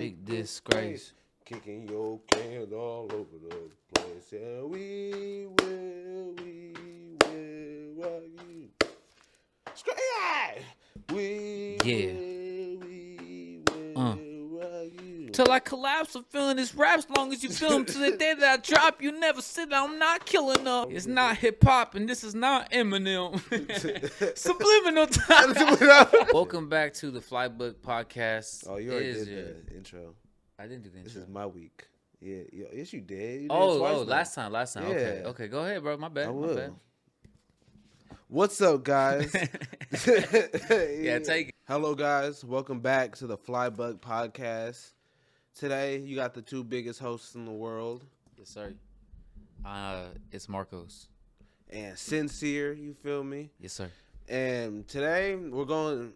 big disgrace. Kicking your cans all over the place. And we will rock you. We will rock you. Till I collapse, I'm feeling this rap as long as you feel them. To the day that I drop, you never sit down. I'm not killing them. It's not hip hop, and this is not Eminem. Subliminal time. Welcome back to the Flybuck podcast. Oh, you already did the intro. I didn't do the intro. This is my week. Yeah, yes, you did. You did last time. Yeah. Okay, go ahead, bro. My bad. I will. My bad. What's up, guys? Yeah, take it. Hello, guys. Welcome back to the Flybuck podcast. Today, you got the two biggest hosts in the world. Yes, sir. It's Marcos. And Sincere, you feel me? Yes, sir. And today we're going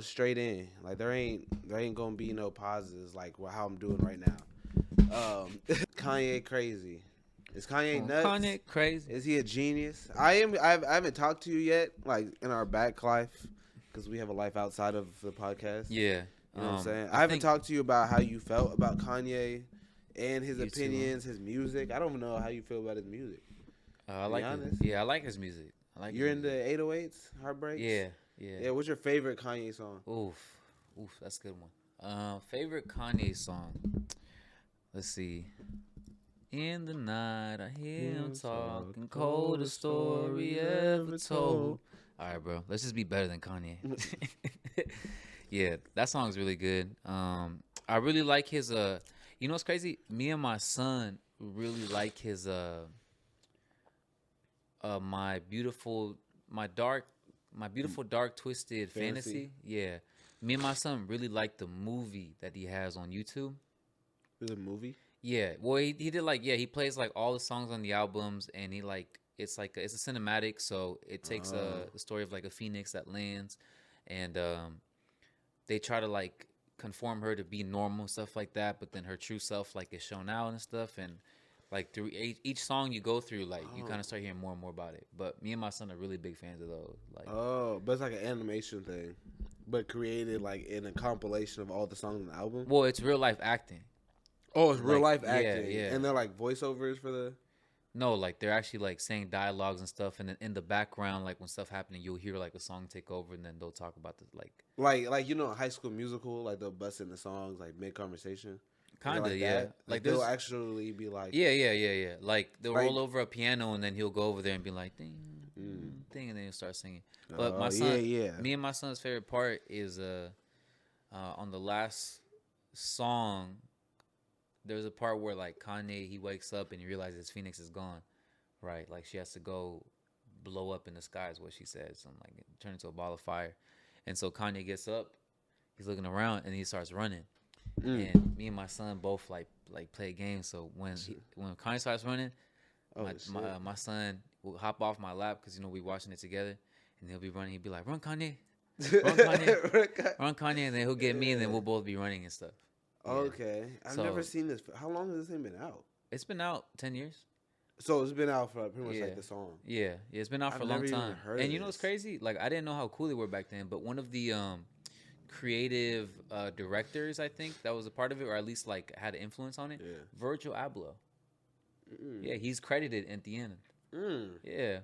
straight in. Like there ain't gonna be no pauses like how I'm doing right now. Kanye crazy. Is Kanye nuts? Kanye crazy. Is he a genius? I haven't talked to you yet, like in our back life, because we have a life outside of the podcast. Yeah. You know what I'm saying? I haven't talked to you about how you felt about Kanye and his opinions, his music. I don't even know how you feel about his music. I like it. Yeah, I like his music. You're into 808s, Heartbreaks? Yeah. What's your favorite Kanye song? Oof, that's a good one. Favorite Kanye song. Let's see. In the night, I hear him talking, coldest story ever told. All right, bro. Let's just be better than Kanye. Yeah, that song's really good. I really like his. You know what's crazy? Me and my son really like his. My beautiful dark twisted fantasy. Yeah, me and my son really like the movie that he has on YouTube. The movie? Yeah, well he did he plays like all the songs on the albums, and it's a cinematic, so it takes the story of like a phoenix that lands, and they try to like conform her to be normal, stuff like that, but then her true self like is shown out and stuff, and like through each song you go through, like you kind of start hearing more and more about it. But me and my son are really big fans of those. Like, but it's like an animation thing, but created like in a compilation of all the songs on the album. Well, it's real life acting. Oh, it's real life acting. Yeah. And they're like voiceovers for the. No, like they're actually like saying dialogues and stuff, and then in the background, like when stuff happening, you'll hear like a song take over, and then they'll talk about the like you know, High School Musical, like they'll bust in the songs like mid conversation. Kind of, yeah. Like they'll actually be like, yeah. Like they'll roll over a piano, and then he'll go over there and be like, ding, ding, and then he'll start singing. But my son, me and my son's favorite part is on the last song. There's a part where like Kanye, he wakes up and he realizes Phoenix is gone, right? Like she has to go blow up in the sky is what she says, and like turn into a ball of fire. And so Kanye gets up, he's looking around, and he starts running. And me and my son both like play games. So when Kanye starts running, my son will hop off my lap because we watching it together, and he'll be running. He'll be like, "Run, Kanye, run, Kanye, run, Kanye," and then he'll get me, and then we'll both be running and stuff. Okay, I've never seen this. How long has this thing been out? It's been out 10 years. So it's been out for pretty much like the song. Yeah, it's been out for a long time. And you know what's crazy? Like I didn't know how cool they were back then, but one of the creative directors, I think, that was a part of it, or at least like had an influence on it. Yeah. Virgil Abloh. Yeah, he's credited at the end. Yeah.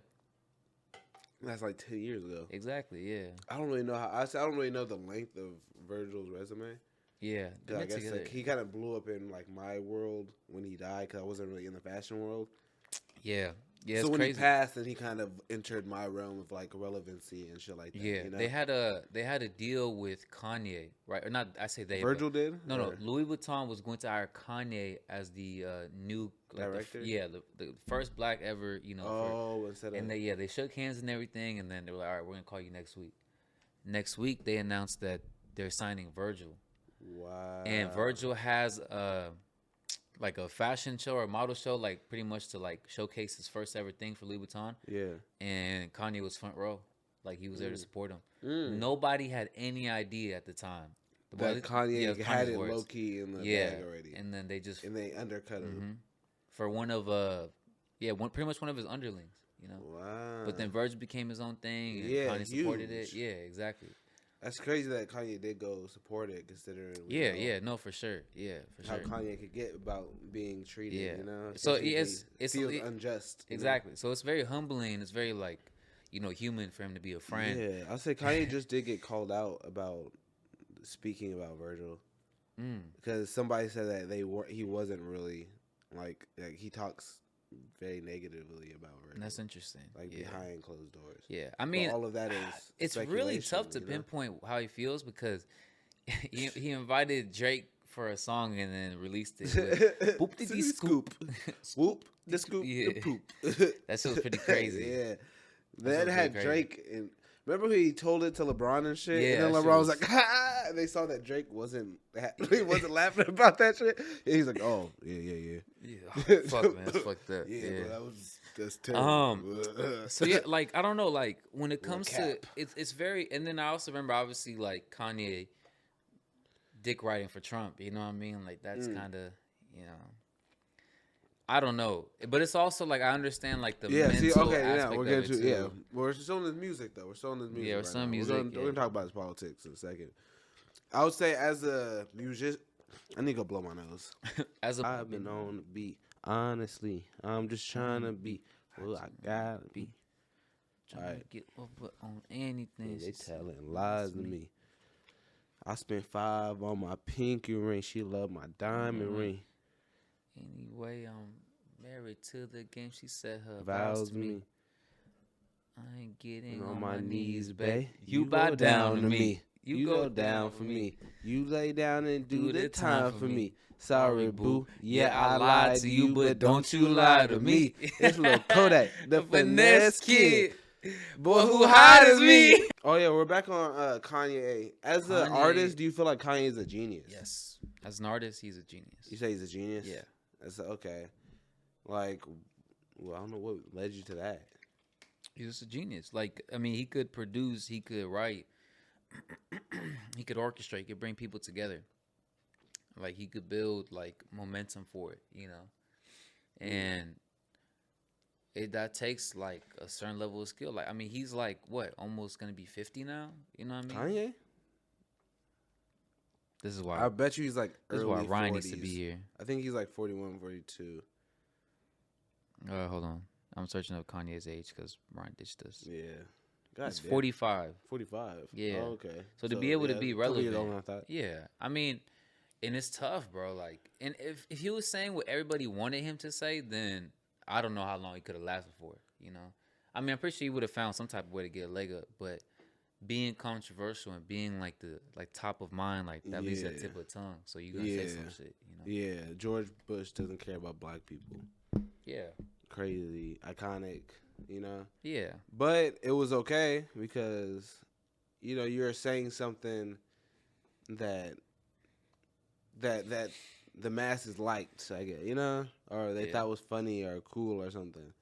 That's like 10 years ago. Exactly. Yeah. I don't really know I don't really know the length of Virgil's resume. Yeah, I guess like, he kind of blew up in like my world when he died because I wasn't really in the fashion world. Yeah. So when he passed, then he kind of entered my realm of like relevancy and shit like that. Yeah, they had a deal with Kanye, right? Or not? I say they. Virgil did. No. Louis Vuitton was going to hire Kanye as the new director. The first black ever. And they shook hands and everything, and then they were like, "All right, we're gonna call you next week." Next week, they announced that they're signing Virgil. Wow. And Virgil has like a fashion show or a model show, like pretty much to like showcase his first ever thing for Louis Vuitton. Yeah. And Kanye was front row. Like he was there to support him. Nobody had any idea at the time. That Kanye had it low key in the bag already. And then they undercut him. For pretty much one of his underlings, Wow. But then Virgil became his own thing, and Kanye supported it. Yeah, exactly. That's crazy that Kanye did go support it, considering. Yeah, no, for sure. Yeah, for how sure. Kanye could get about being treated. Yeah. You know. So it feels unjust. Exactly. So it's very humbling. It's very like, human for him to be a friend. Yeah, I'll say Kanye just did get called out about speaking about Virgil, because somebody said that he wasn't really like he talks very negatively about Virgil. And that's interesting. Like behind closed doors. Yeah, I mean, but all of that is it's really tough to pinpoint how he feels because he invited Drake for a song and then released it. With, Boop diddy scoop, whoop the scoop, the poop. That shit was pretty crazy. Yeah, that had Drake and. Remember he told it to LeBron and shit? Yeah, and then LeBron was like, ha! And they saw that Drake wasn't laughing about that shit. And he's like, oh, yeah. Yeah, fuck, man. That's fucked up. Yeah. That's terrible. So, yeah, like, I don't know. Like, when it comes to, it's very, and then I also remember, obviously, like, Kanye dick riding for Trump. You know what I mean? Like, that's kind of, I don't know, but it's also like I understand like the mental aspect we're getting of it too. We're still in this music though. We're still in this music. Yeah, we're still in music. We're gonna talk about his politics in a second. I would say as a musician, I need to go blow my nose. I've been on the beat. Honestly, I'm just trying to be who I gotta be. Trying to get over on anything. They telling lies to me. I spent $5 on my pinky ring. She loved my diamond ring. Anyway, I'm married to the game. She said her vows to me. I ain't getting on my knees, babe. You bow down to me. You go down for me. You lay down and do the time for me. Sorry, boo. Yeah, I lied to you, but don't you lie to me. It's little Kodak, the finesse kid. Boy, who hot as me? Oh, yeah, we're back on Kanye. As an artist, do you feel like Kanye is a genius? Yes. As an artist, he's a genius. You say he's a genius? Yeah. That's okay. Like, well, I don't know what led you to that. He's just a genius. Like, I mean, he could produce, he could write, he could orchestrate, he could bring people together. Like, he could build, like, momentum for it, And that takes, like, a certain level of skill. Like, I mean, he's, like, what, almost going to be 50 now? You know what I mean? Kanye? This is why. I bet you he's, like, this early is why Ryan 40s. needs to be here. I think he's, like, 41, 42. Hold on. I'm searching up Kanye's age because Ryan ditched us. Yeah. He's 45. 45? Yeah. Oh, okay. So to be able to be relevant. I yeah. I mean, and it's tough, bro. Like, and if he was saying what everybody wanted him to say, then I don't know how long he could have lasted for, I mean, I'm pretty sure he would have found some type of way to get a leg up, but being controversial and being like the top of mind, like that leaves that tip of the tongue. So you gonna say some shit, Yeah, George Bush doesn't care about black people. Yeah. Crazy, iconic, Yeah. But it was okay because, you're saying something that the masses liked, I guess, or they thought was funny or cool or something.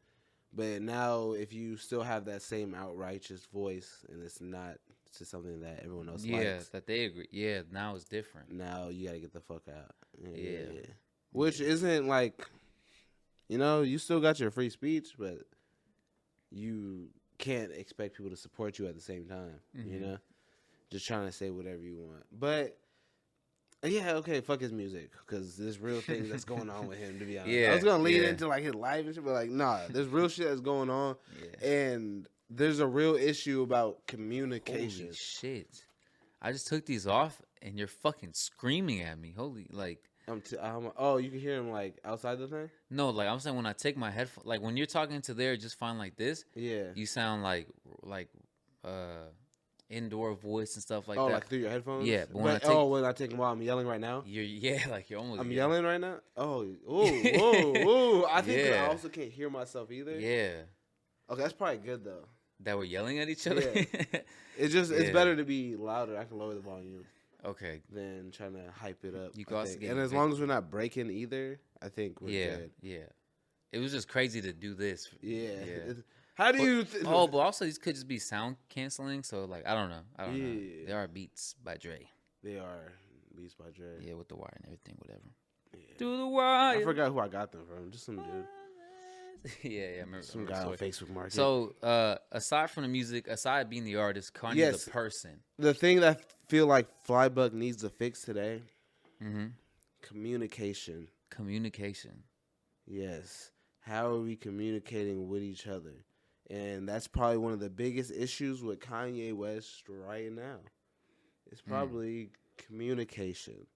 But now, if you still have that same outrageous voice and it's not to something that everyone else likes. Yeah, that they agree. Yeah, now it's different. Now you got to get the fuck out. Yeah. Which isn't like, you still got your free speech, but you can't expect people to support you at the same time, Just trying to say whatever you want. But, yeah, okay, fuck his music, because there's real things that's going on with him, to be honest. Yeah, I was going to lead into, like, his life and shit, but, like, nah, there's real shit that's going on, and there's a real issue about communication. Holy shit. I just took these off, and you're fucking screaming at me. Holy, like... oh, you can hear him, like, outside the thing? No, like, I'm saying when I take my headphones... Like, when you're talking to there just fine like this, you sound like indoor voice and stuff like that. Oh, like through your headphones? Yeah. But when I take them while I'm yelling right now? You're almost... I'm yelling right now? Oh, ooh. I think I also can't hear myself either. Yeah. Okay, that's probably good, though. That we're yelling at each other? Yeah. It's better to be louder. I can lower the volume. Okay. Than trying to hype it up. You can also get and as long as we're not breaking either, I think we're good. Yeah. It was just crazy to do this. Yeah. How do you... but also these could just be sound canceling, so, like, I don't know. They are Beats by Dre. They are Beats by Dre. Yeah, with the wire and everything, whatever. Yeah. Do the wire. I forgot who I got them from. Just some dude. Yeah, I remember. Some guy on Facebook Market. So, aside from the music, aside being the artist, Kanye's the person. The thing that I feel like Flybuck needs to fix today, communication. Communication. Yes. How are we communicating with each other? And that's probably one of the biggest issues with Kanye West right now. It's probably communication.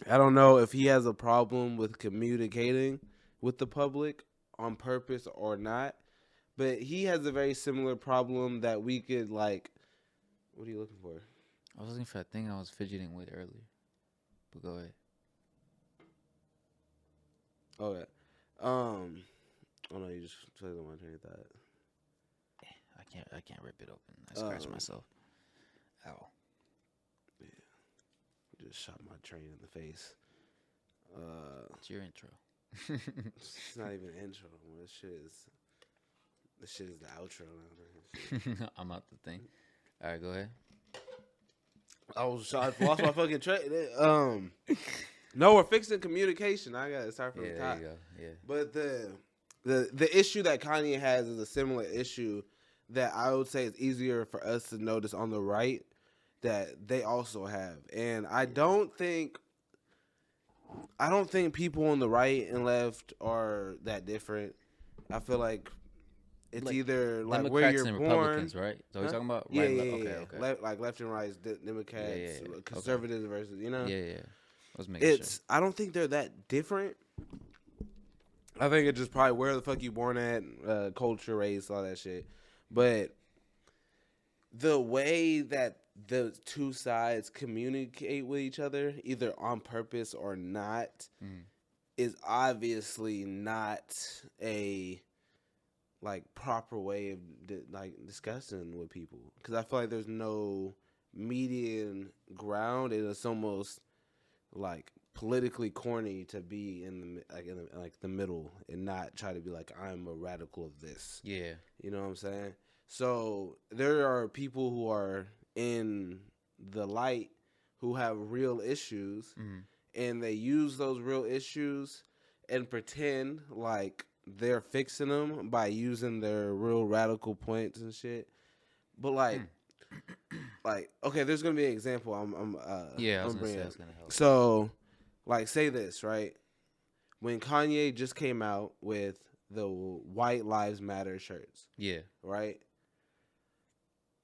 I don't know if he has a problem with communicating with the public on purpose or not, but he has a very similar problem that we could, like, what are you looking for? I was looking for that thing I was fidgeting with earlier. But go ahead. Okay. Oh no, you just totally want to that. I can't rip it open. I scratched myself. Ow. Yeah. Just shot my train in the face. It's your intro. It's not even an intro. This shit is the outro now. I'm out the thing. All right, go ahead. I lost my fucking train. No, we're fixing communication. I gotta start from the top. There you go. Yeah. But the issue that Kanye has is a similar issue that I would say is easier for us to notice on the right that they also have. And I don't think people on the right and left are that different. I feel like it's either like where you're and born, Republicans, right? So we're talking about right, okay. Like left and right, Democrats, conservatives versus Yeah. I was making sure. I don't think they're that different. I think it's just probably where the fuck you born at, culture, race, all that shit. But the way that the two sides communicate with each other, either on purpose or not, is obviously not a proper way of discussing with people. Because I feel like there's no median ground, and it's almost politically corny to be in the middle and not try to be like, I'm a radical of this. Yeah. You know what I'm saying? So there are people who are in the light who have real issues, and they use those real issues and pretend like they're fixing them by using their real radical points and shit. But okay, there's gonna be an example. I was gonna say that's gonna help. So, say this, right? When Kanye just came out with the White Lives Matter shirts, right?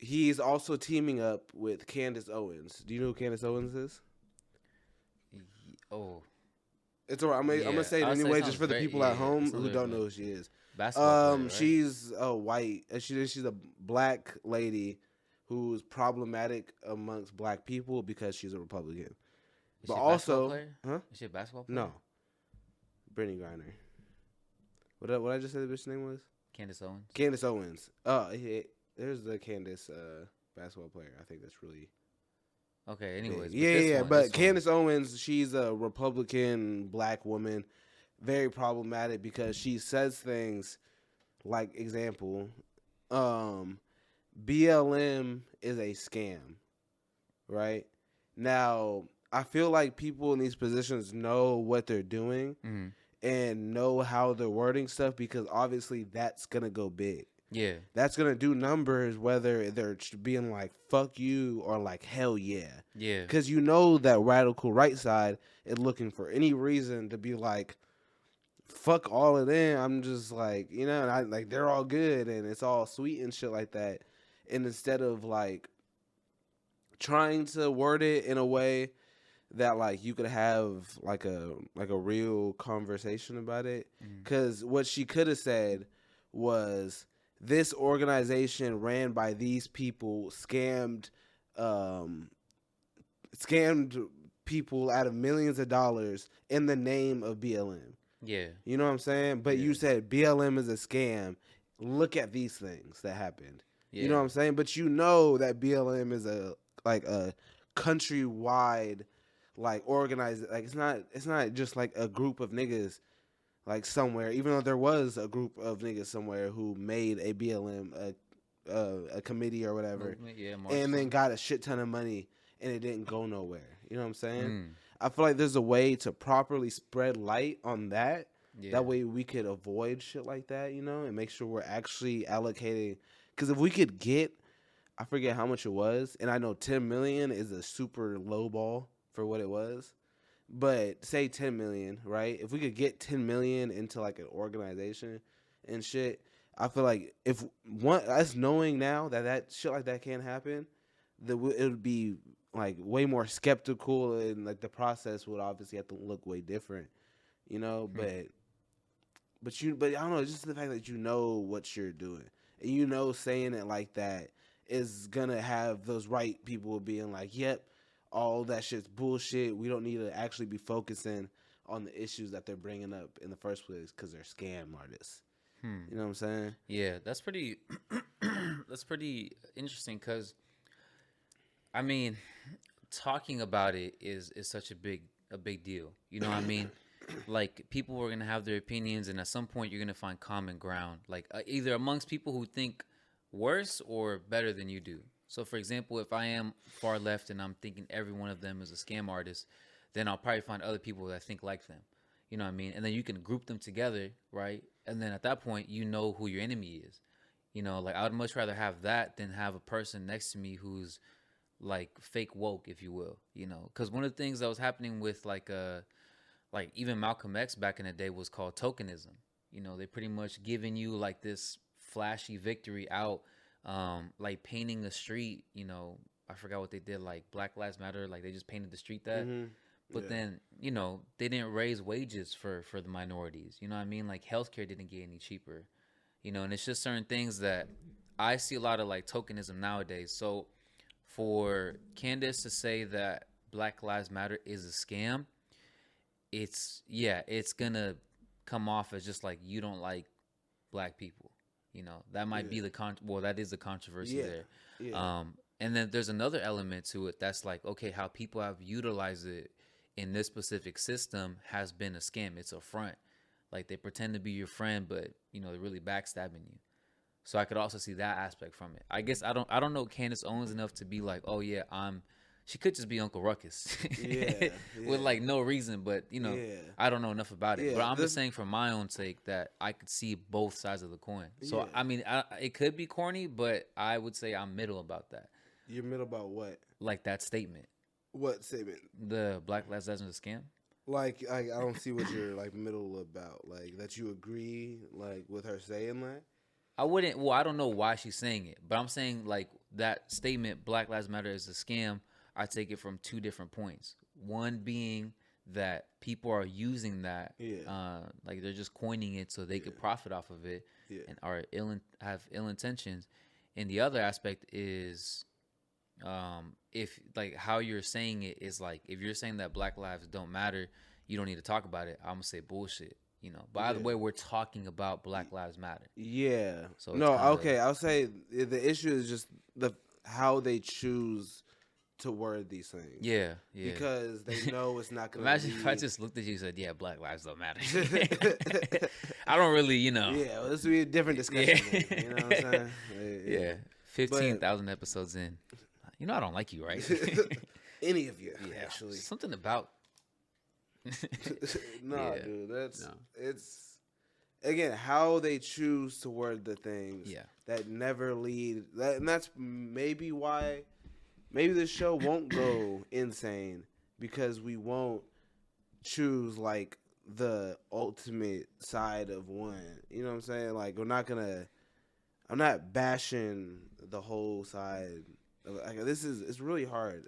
He's also teaming up with Candace Owens. Do you know who Candace Owens is? Oh, it's alright. I'm gonna say it anyway, just for the people at home who don't know who she is. Basketball player, right? She's a white. She's a black lady who's problematic amongst black people because she's a Republican. But also, Is she a basketball player? No. Brittany Griner. What I just said the bitch's name was? Candace Owens. Candace Owens. There's the Candace basketball player. I think that's really okay. Anyways, but Candace Owens, she's a Republican black woman, very problematic because she says things like, example, BLM is a scam, right? Now, I feel like people in these positions know what they're doing and know how they're wording stuff because obviously that's going to go big. Yeah. That's going to do numbers whether they're being like, fuck you or like, hell yeah. Yeah. Because you know that radical right side is looking for any reason to be like, fuck all of them. I'm just like, and they're all good and it's all sweet and shit like that. And instead of trying to word it in a way that you could have a real conversation about it, because what she could have said was, this organization ran by these people scammed people out of millions of dollars in the name of BLM. Yeah. You know what I'm saying? But you said BLM is a scam. Look at these things that happened. Yeah. You know what I'm saying? But you know that BLM is a countrywide organized, it's not just a group of niggas somewhere, even though there was a group of niggas somewhere who made a BLM a committee or whatever, and then got a shit ton of money and it didn't go nowhere. You know what I'm saying? I feel like there's a way to properly spread light on that Yeah. That way we could avoid shit like that, you know, and make sure we're actually allocating. Because if we could get, I forget how much it was, and I know 10 million is a super low ball for what it was. But say 10 million, right? If we could get 10 million into like an organization and shit, I feel like if one us knowing now that shit like that can't happen, it would be like way more skeptical, and like the process would obviously have to look way different, you know. But I don't know, just the fact that you know what you're doing, and you know saying it like that is gonna have those right people being like, "Yep, all that shit's bullshit. We don't need to actually be focusing on the issues that they're bringing up in the first place because they're scam artists." You know what I'm saying? Yeah, that's pretty. That's pretty interesting because, I mean, talking about it is such a big deal. You know what I mean? Like people are gonna have their opinions, and at some point you're gonna find common ground, like either amongst people who think worse or better than you do. So, for example, if I am far left and I'm thinking every one of them is a scam artist, then I'll probably find other people that think like them. You know what I mean? And then you can group them together, right? And then at that point, you know who your enemy is. You know, like I would much rather have that than have a person next to me who's like fake woke, if you will. You know, because one of the things that was happening with like even Malcolm X back in the day was called tokenism. You know, they pretty much giving you like this flashy victory out, like painting the street. You know, I forgot what they did, like Black Lives Matter, like they just painted the street that. But then, you know, they didn't raise wages for the minorities. You know what I mean? Like healthcare didn't get any cheaper. You know, and it's just certain things that I see a lot of like tokenism nowadays. So for Candace to say that Black Lives Matter is a scam, it's gonna come off as just like you don't like black people. You know, that might be that is the controversy there. And then there's another element to it that's like, okay, how people have utilized it in this specific system has been a scam. It's a front. Like they pretend to be your friend, but you know they're really backstabbing you. So I could also see that aspect from it. I guess I don't know Candace Owens enough to be like, oh yeah, she could just be Uncle Ruckus with like no reason, but you know, I don't know enough about it. But I'm just saying for my own sake that I could see both sides of the coin. So I mean, it could be corny, but I would say I'm middle about that. You're middle about what? Like that statement. What statement? The Black Lives Matter is a scam. Like I don't see what you're like middle about. Like that you agree like with her saying that. I wouldn't. Well, I don't know why she's saying it, but I'm saying like that statement, Black Lives Matter is a scam. I take it from two different points. One being that people are using that, like they're just coining it so they could profit off of it, and are have ill intentions. And the other aspect is, if like how you're saying it is like if you're saying that Black lives don't matter, you don't need to talk about it. I'm gonna say bullshit. You know, by the way, we're talking about Black Lives Matter. Yeah. So no, okay. I'll say the issue is just how they choose to word these things. Yeah. Because they know it's not going to Imagine if I just looked at you and said, yeah, Black lives don't matter. I don't really, you know. Yeah, well, this would be a different discussion. You know what I'm saying? Yeah. 15,000 episodes in. You know I don't like you, right? Any of you, actually. Something about... Dude, it's again how they choose to word the things that never lead and that's maybe the show won't go insane because we won't choose like the ultimate side of one. You know what I'm saying? Like I'm not bashing the whole side. Like, it's really hard.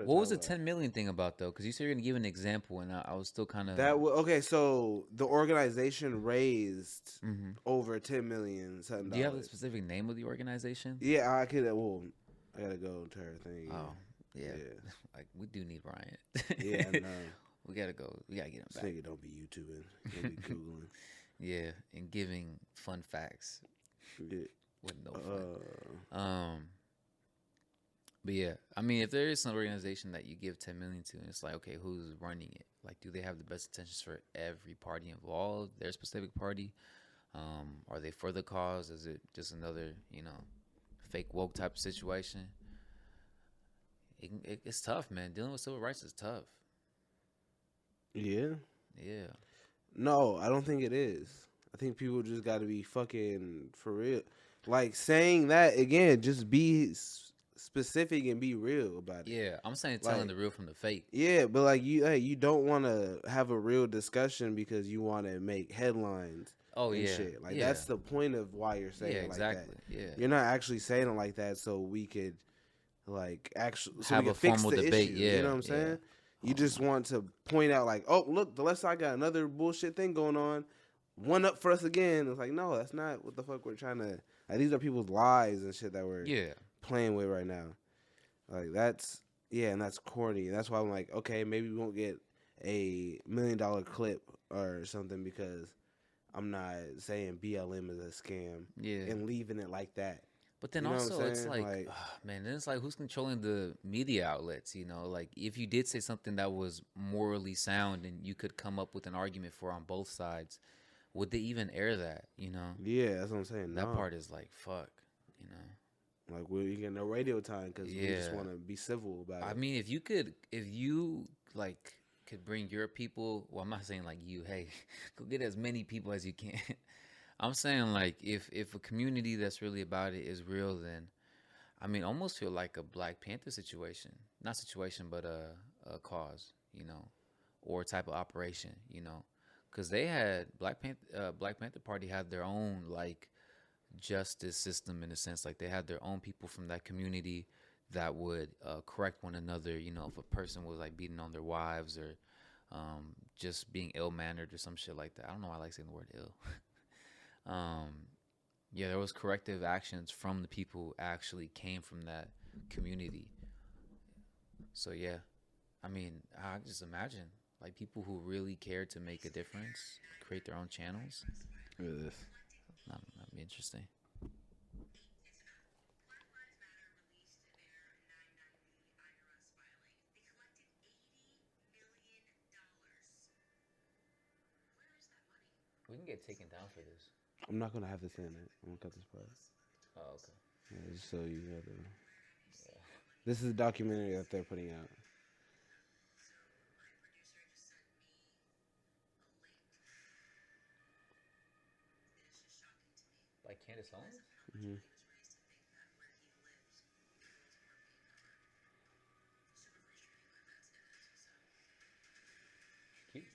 What was the 10 million thing about though? Because you said you're gonna give an example, and I was still kind of okay. So the organization raised over 10 million. $7. Do you have the specific name of the organization? Yeah, I could. Well, I gotta go to her thing. Oh, yeah. Like we do need Ryan. Yeah, I know. We gotta go. We gotta get him back. Nigga don't be YouTubing. Don't be Googling. Yeah, and giving fun facts. With no fun. But yeah, I mean, if there is some organization that you give 10 million to, and it's like, okay, who's running it? Like, do they have the best intentions for every party involved, their specific party? Are they for the cause? Is it just another, fake woke type of situation? It's tough, man. Dealing with civil rights is tough. Yeah. Yeah. No, I don't think it is. I think people just got to be fucking for real. Like saying that again, just be specific and be real about it. Yeah, I'm saying telling the real from the fake. Yeah, but like you don't want to have a real discussion because you want to make headlines. Oh and yeah, shit. Like that's the point of why you're saying it like that. Yeah, you're not actually saying it like that so we could like actually so have we a can fix formal the debate. issue. Yeah, You know what I'm saying? You just want to point out like, oh look, the left side got another bullshit thing going on. One up for us again. It's like no, that's not what the fuck we're trying to. Like these are people's lives and shit that we're playing with right now. Like that's and that's corny. That's why I'm like, okay, maybe we won't get a $1 million clip or something because I'm not saying BLM is a scam and leaving it like that. But then also it's like man, then it's like who's controlling the media outlets, you know? Like if you did say something that was morally sound and you could come up with an argument for on both sides, would they even air that, you know? Yeah, that's what I'm saying. That part is like fuck, you know? Like we get no radio time because we just want to be civil about it. I mean, if you like could bring your people, well, I'm not saying like you, hey, go get as many people as you can. I'm saying like if a community that's really about it is real, then I mean, almost feel like a Black Panther situation, not situation, but a cause, you know, or type of operation, you know, because they had Black Panther Party had their own like justice system in a sense, like they had their own people from that community that would correct one another, you know, if a person was like beating on their wives or just being ill-mannered or some shit like that. I don't know why I like saying the word ill. Yeah, there was corrective actions from the people actually came from that community. So yeah, I mean, I just imagine like people who really care to make a difference, create their own channels. Look at this. That'd be interesting. We can get taken down for this. I'm not gonna have this in it. I'm gonna cut this part. Oh, okay. Yeah, just so you know. Yeah. This is a documentary that they're putting out. Like Candace Owens? Mm-hmm. Cute.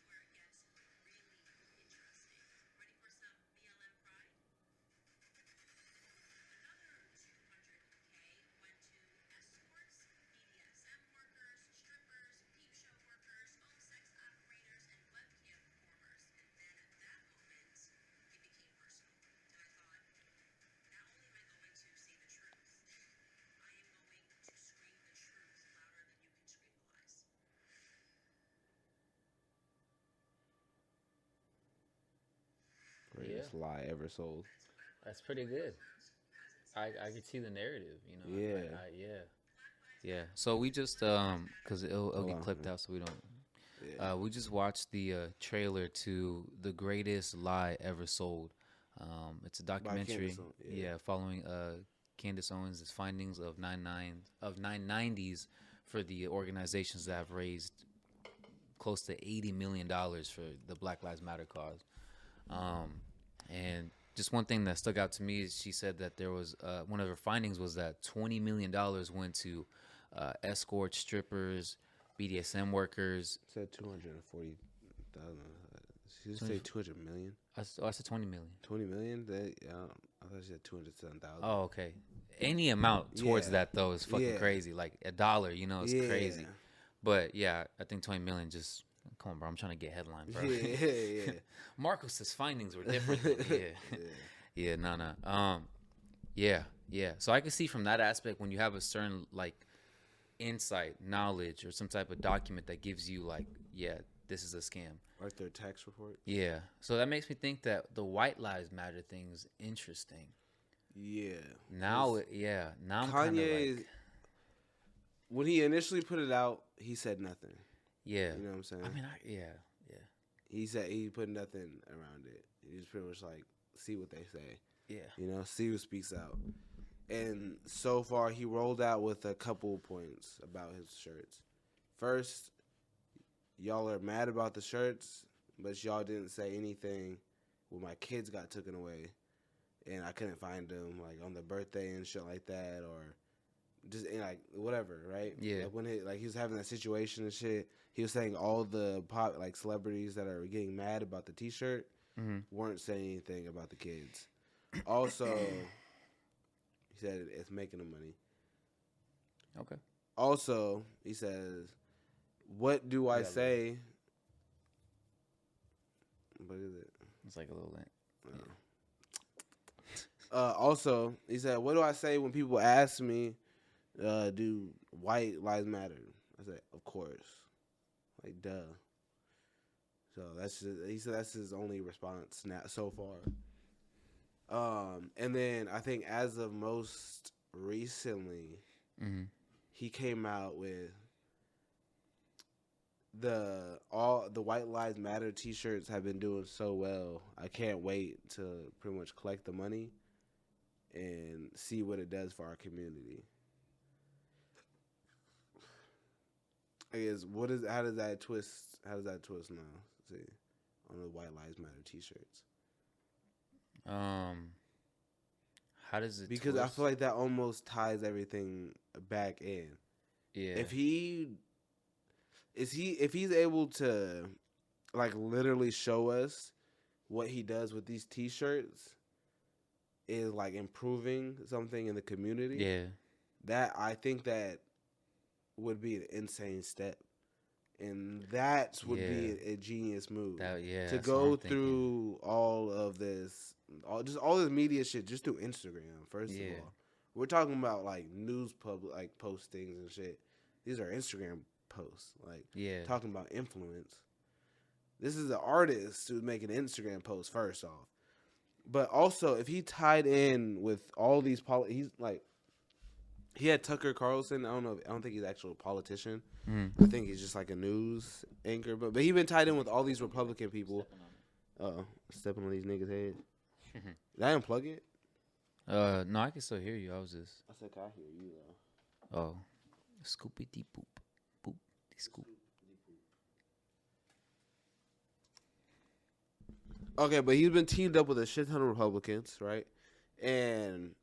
Greatest lie ever sold. That's pretty good. I can see the narrative, you know. Yeah. Yeah. So we just because it'll get clipped out, so we don't. Yeah. We just watched the trailer to The Greatest Lie Ever Sold. It's a documentary, following Candace Owens' findings of 990s for the organizations that have raised close to $80 million for the Black Lives Matter cause. And just one thing that stuck out to me is she said that there was one of her findings was that $20 million went to escorts, strippers, BDSM workers. It said 240,000. She just say 200 million. I said 20 million. 20 million? I thought she said 207,000. Oh, okay. Any amount towards that though is fucking crazy. Like $1, you know, it's crazy. But yeah, I think 20 million just. Come on, bro. I'm trying to get headline, bro. Yeah. Marcos's findings were different. Yeah. So I can see from that aspect when you have a certain like insight, knowledge, or some type of document that gives you like, this is a scam. Like their tax report. Yeah. So that makes me think that the White Lives Matter thing is interesting. Yeah. Now I'm kind of like. When he initially put it out, he said nothing. Yeah. You know what I'm saying? I mean, He said he put nothing around it. He was pretty much like, see what they say. Yeah. You know, see who speaks out. And so far, he rolled out with a couple points about his shirts. First, y'all are mad about the shirts. but y'all didn't say anything when my kids got taken away, and I couldn't find them like on the birthday and shit like that, or just like whatever, right? Yeah. Like when he was having that situation and shit, he was saying all the pop like celebrities that are getting mad about the T-shirt weren't saying anything about the kids. Also, he said it's making them money. Okay. Also, he says, "What do I say?" What is it? It's like a little lint. Also, he said, "What do I say when people ask me, do white lives matter?" I said, "Of course." Like, duh. So he said that's his only response now so far. And then I think as of most recently, he came out with all the White Lives Matter T-shirts have been doing so well. I can't wait to pretty much collect the money and see what it does for our community. I guess how does that twist now? See, on the White Lives Matter T-shirts. How does it? Because twist? I feel like that almost ties everything back in. Yeah. If he's able to like literally show us what he does with these T-shirts is like improving something in the community. Yeah. That I think that would be an insane step. And that would be a genius move. To go through all of this, all this media shit just through Instagram. First of all, we're talking about like news like postings and shit. These are Instagram posts, like talking about influence. This is an artist who's making an Instagram post first off, but also if he tied in with all these he's like. He had Tucker Carlson. I don't think he's an actual politician. I think he's just like a news anchor. But he's been tied in with all these Republican people. Stepping on these niggas' head. Did I unplug it? No, I can still hear you. I said, can I hear you though? Oh, scoopy dee boop, boop dee scoop. Okay, but he's been teamed up with a shit ton of Republicans, right? And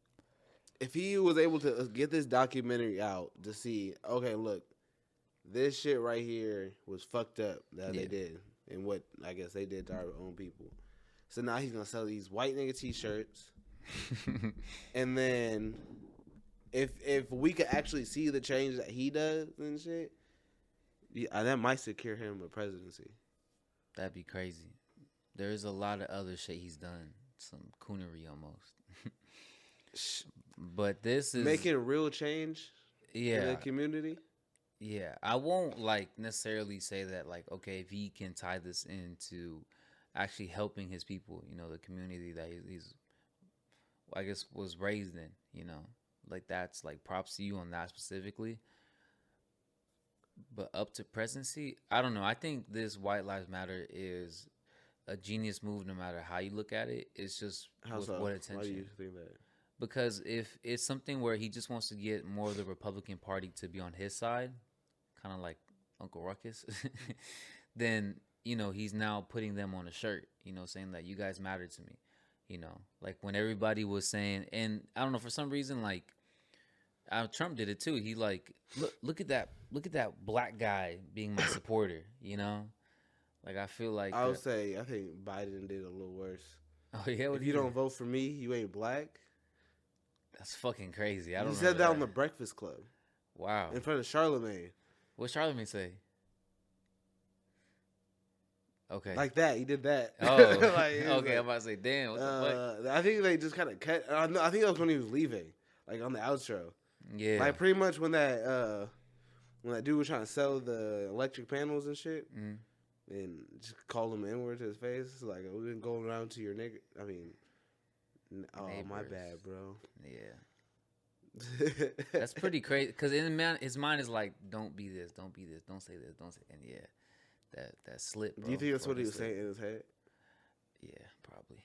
if he was able to get this documentary out to see, okay, look, this shit right here was fucked up that they did, and what I guess they did to our own people. So now he's gonna sell these white nigga T-shirts, and then if we could actually see the change that he does and shit, that might secure him a presidency. That'd be crazy. There's a lot of other shit he's done, some coonery almost. But this is making real change in the community. Yeah, I won't like necessarily say that like, okay, if he can tie this into actually helping his people, the community that he's I guess was raised in, like that's like props to you on that specifically. But up to presidency, I don't know. I think this White Lives Matter is a genius move no matter how you look at it. It's just what attention. Why do you think that? Because if it's something where he just wants to get more of the Republican Party to be on his side, kind of like Uncle Ruckus, then, he's now putting them on a shirt, saying that you guys matter to me, like when everybody was saying, and I don't know, for some reason, like Trump did it too. He like, look at that black guy being my supporter, like I feel like I would say I think Biden did a little worse. Oh yeah, if you don't vote for me, you ain't black. That's fucking crazy. He said that on the Breakfast Club. Wow. In front of Charlemagne. What Charlemagne say? Okay. Like that. He did that. Oh. Okay, I'm about to say, damn, what the fuck? I think they just kind of cut. I think that was when he was leaving. Like on the outro. Yeah. Like pretty much when that dude was trying to sell the electric panels and shit. And just called him N-word to his face. It's like, we've been going around to your nigga. I mean... Oh, neighbors. My bad, bro. Yeah. That's pretty crazy. Because his mind is like, don't be this, don't say this, don't say... And yeah, that slip, bro. Do you think that's what he was saying in his head? Yeah, probably.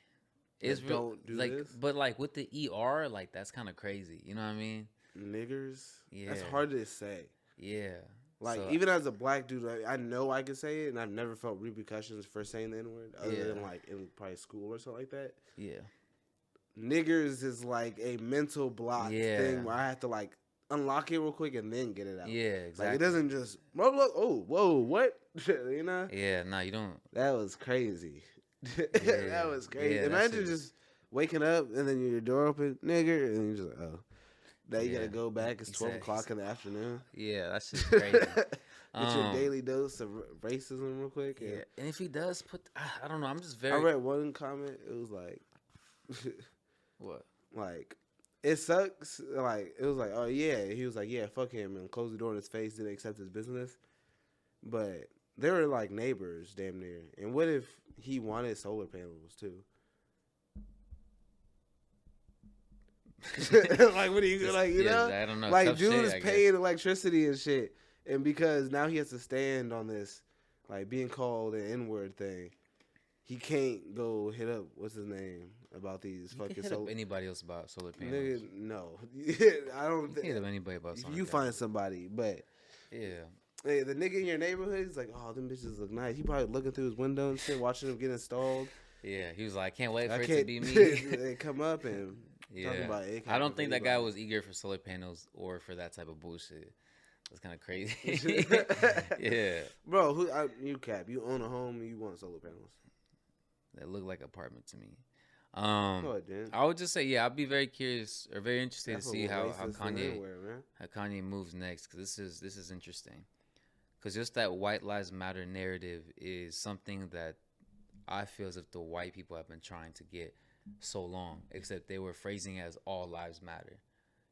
It's don't do like, this? But like with the ER, like that's kind of crazy. You know what I mean? Niggers? Yeah. That's hard to say. Yeah. Like, so, even as a black dude, like, I know I can say it, and I've never felt repercussions for saying the N-word, other than, like, in probably school or something like that. Yeah. Niggers is, like, a mental block thing where I have to, like, unlock it real quick and then get it out. Yeah, exactly. Like, it doesn't just, oh, whoa, what? You know? Yeah, no, you don't. That was crazy. That was crazy. Yeah, imagine just waking up and then your door open, nigger, and you're just like, oh. Now you gotta go back. It's 12 o'clock in the afternoon. Yeah, that's just crazy. Get your daily dose of racism real quick. Yeah, and if he does put, I don't know. I'm just very. I read one comment. It was like, what? Like, it sucks. Like, it was like, oh yeah. He was like, yeah, fuck him, and closed the door in his face. Didn't accept his business. But they were like neighbors, damn near. And what if he wanted solar panels too? Like, what are you like? You know, I don't know. Like, dude is paying electricity and shit, and because now he has to stand on this, like, being called an N-word thing, he can't go hit up what's his name about these fucking solar. Anybody else about solar panels? Nigga, no, I don't. Hit up anybody about solar. You find somebody, but yeah. Hey, the nigga in your neighborhood, he's like, oh, them bitches look nice. He probably looking through his window and shit, watching them get installed. Yeah, he was like, can't wait for it to be me. They come up and. Yeah, about I don't think that guy was eager for solar panels or for that type of bullshit. That's kind of crazy. Yeah, bro, you cap? You own a home and you want solar panels that look like an apartment to me. I would just say, yeah, I'd be very curious or very interested to see how Kanye moves next, because this is interesting. Because just that White Lives Matter narrative is something that I feel as if the white people have been trying to get so long, except they were phrasing it as all lives matter,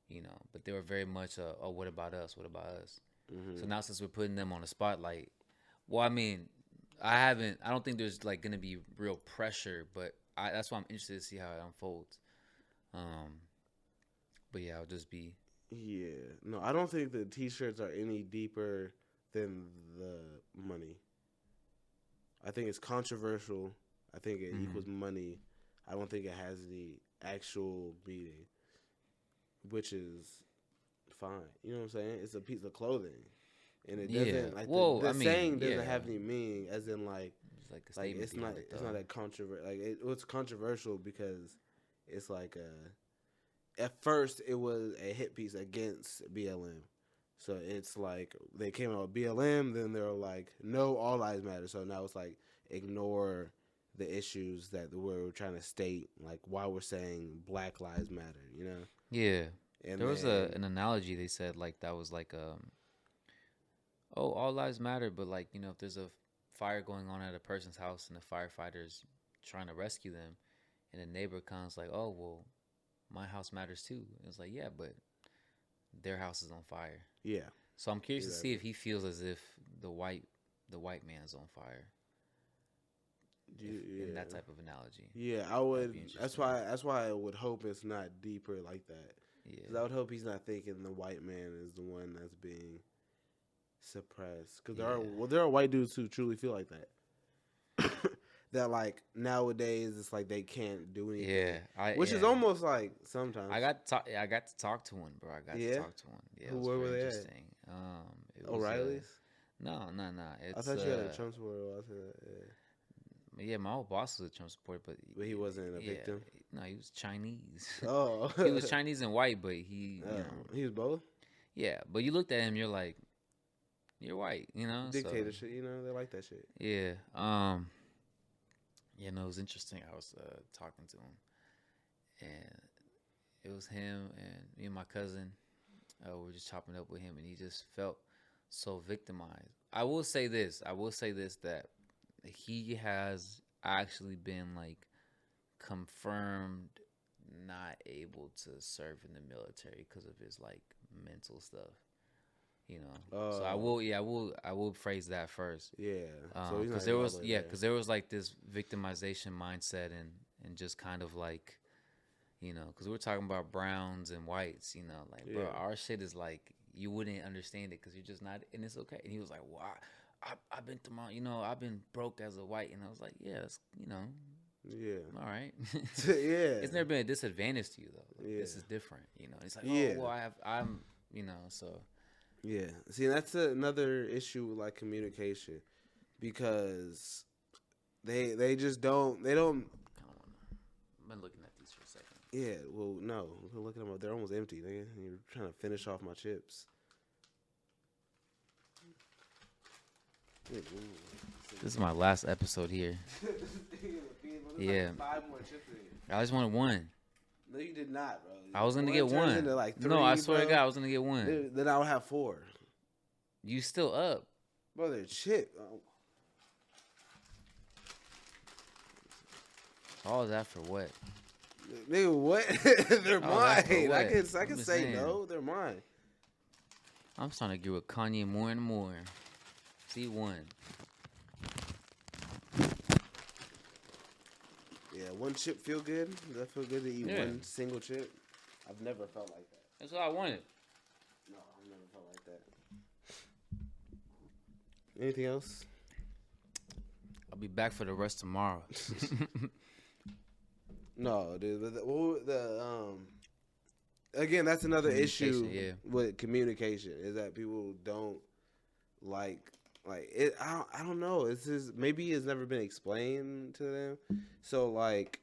you know, but they were very much oh, what about us, mm-hmm. So now, since we're putting them on the spotlight, well, I mean, I don't think there's like gonna be real pressure, but that's why I'm interested to see how it unfolds. But yeah, I'll just be no, I don't think the t-shirts are any deeper than the money. I think it's controversial. I think it equals money. I don't think it has the actual meaning, which is fine. You know what I'm saying? It's a piece of clothing, and it doesn't like the saying doesn't have any meaning, as in like it's not that controversial. Like it's controversial because it's like at first it was a hit piece against BLM, so it's like they came out with BLM, then they were like, no, all lives matter. So now it's like ignore the issues that we're trying to state, like why we're saying Black Lives Matter, you know? Yeah. And there was an analogy they said, like, that was like, all lives matter, but like, you know, if there's a fire going on at a person's house and the firefighter's trying to rescue them, and a neighbor comes like, oh, well, my house matters too. And it's like, yeah, but their house is on fire. Yeah. So I'm curious to see if he feels as if the white man's on fire. In that type of analogy. Yeah, I would. That's why I would hope it's not deeper like that. Yeah, because I would hope he's not thinking the white man is the one that's being suppressed. Because there are white dudes who truly feel like that. That like nowadays it's like they can't do anything. Yeah, which is almost like sometimes. I got to talk to one, bro. I got to talk to one. Yeah, where were they at? O'Reilly's? No. I thought you had a Trump supporter. Yeah, my old boss was a Trump supporter, but he wasn't a victim. No, he was Chinese. Oh, he was Chinese and white, but he he was both. Yeah, but you looked at him, you're like, you're white, you know. Dictatorship, you know, they like that shit. Yeah, yeah, no, it was interesting. I was talking to him, and it was him and me and my cousin. We were just chopping up with him, and he just felt so victimized. I will say this that he has actually been like confirmed not able to serve in the military because of his like mental stuff, you know. So I will phrase that first. Yeah. Because there was like this victimization mindset and just kind of like, you know, because we're talking about browns and whites, you know, like bro, our shit is like you wouldn't understand it because you're just not, and it's okay. And he was like, "Wow, I've been through my, you know, I've been broke as a white," and I was like, "Yeah, it's, you know, all right." Yeah, it's never been a disadvantage to you though. Like, this is different, you know. It's like, oh, well, I'm, you know, so Yeah. See, that's another issue with like communication, because they just don't. They don't. I've been looking at these for a second. Yeah. Well, no. Look at them. They're almost empty. Nigga. You're trying to finish off my chips. This is my last episode here. Yeah. 5 more chips in here. I just wanted one. No, you did not, bro. I was gonna get one. Like 3, no, I swear to God, I was gonna get one. Then I would have 4. You still up? Bro, they're chip. Oh. All that for what? Nigga, what? They're mine. What? I can say saying. No. They're mine. I'm starting to agree with Kanye more and more. C1. Yeah, one chip feel good. Does that feel good to eat one single chip? I've never felt like that. That's what I wanted. No, I've never felt like that. Anything else? I'll be back for the rest tomorrow. No, dude. Again, that's another issue with communication, is that people don't like it. I don't know. It's just, maybe it's never been explained to them. So like,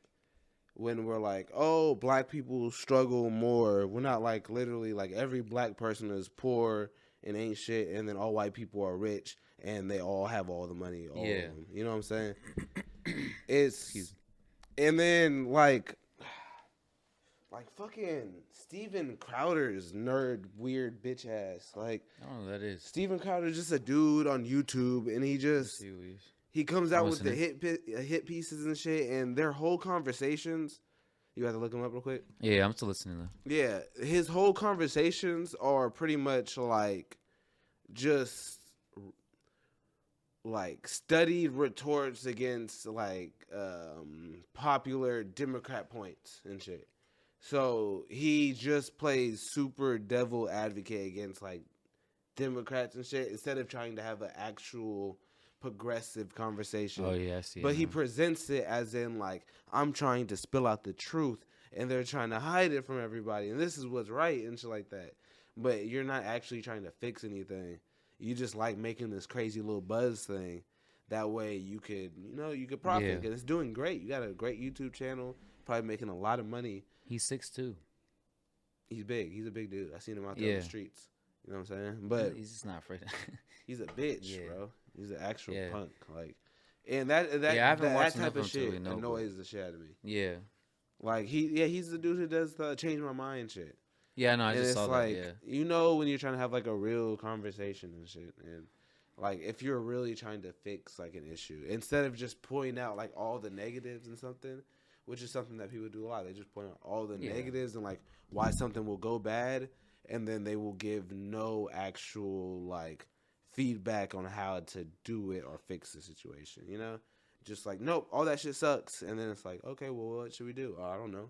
when we're like, oh, black people struggle more, we're not like literally like every black person is poor and ain't shit, and then all white people are rich and they all have all the money. All of them. You know what I'm saying? And then like fucking Steven Crowder's nerd, weird bitch ass. Like, I don't know who that is. Steven Crowder's just a dude on YouTube, and he comes out with the hit pieces and shit, and their whole conversations. You have to look him up real quick. Yeah, I'm still listening though. Yeah, his whole conversations are pretty much like just like studied retorts against like popular Democrat points and shit. So he just plays super devil advocate against like Democrats and shit, instead of trying to have an actual progressive conversation. Oh yeah, I see. But he presents it as in like, I'm trying to spill out the truth, and they're trying to hide it from everybody, and this is what's right and shit like that. But you're not actually trying to fix anything. You just like making this crazy little buzz thing. That way you could profit, because it's doing great. You got a great YouTube channel, probably making a lot of money. He's 6'2". He's big. He's a big dude. I seen him out there on the streets. You know what I'm saying? But he's just not afraid. He's a bitch, bro. He's an actual punk. Like, and that type of shit annoys the shit out of me. Yeah. Like he's the dude who does the change my mind shit. Yeah, no, I just saw like, that. Yeah. You know, when you're trying to have like a real conversation and shit, and like if you're really trying to fix like an issue, instead of just pointing out like all the negatives and something, which is something that people do a lot. They just point out all the negatives and like why something will go bad, and then they will give no actual like feedback on how to do it or fix the situation. You know, just like, nope, all that shit sucks, and then it's like, okay, well, what should we do? I don't know.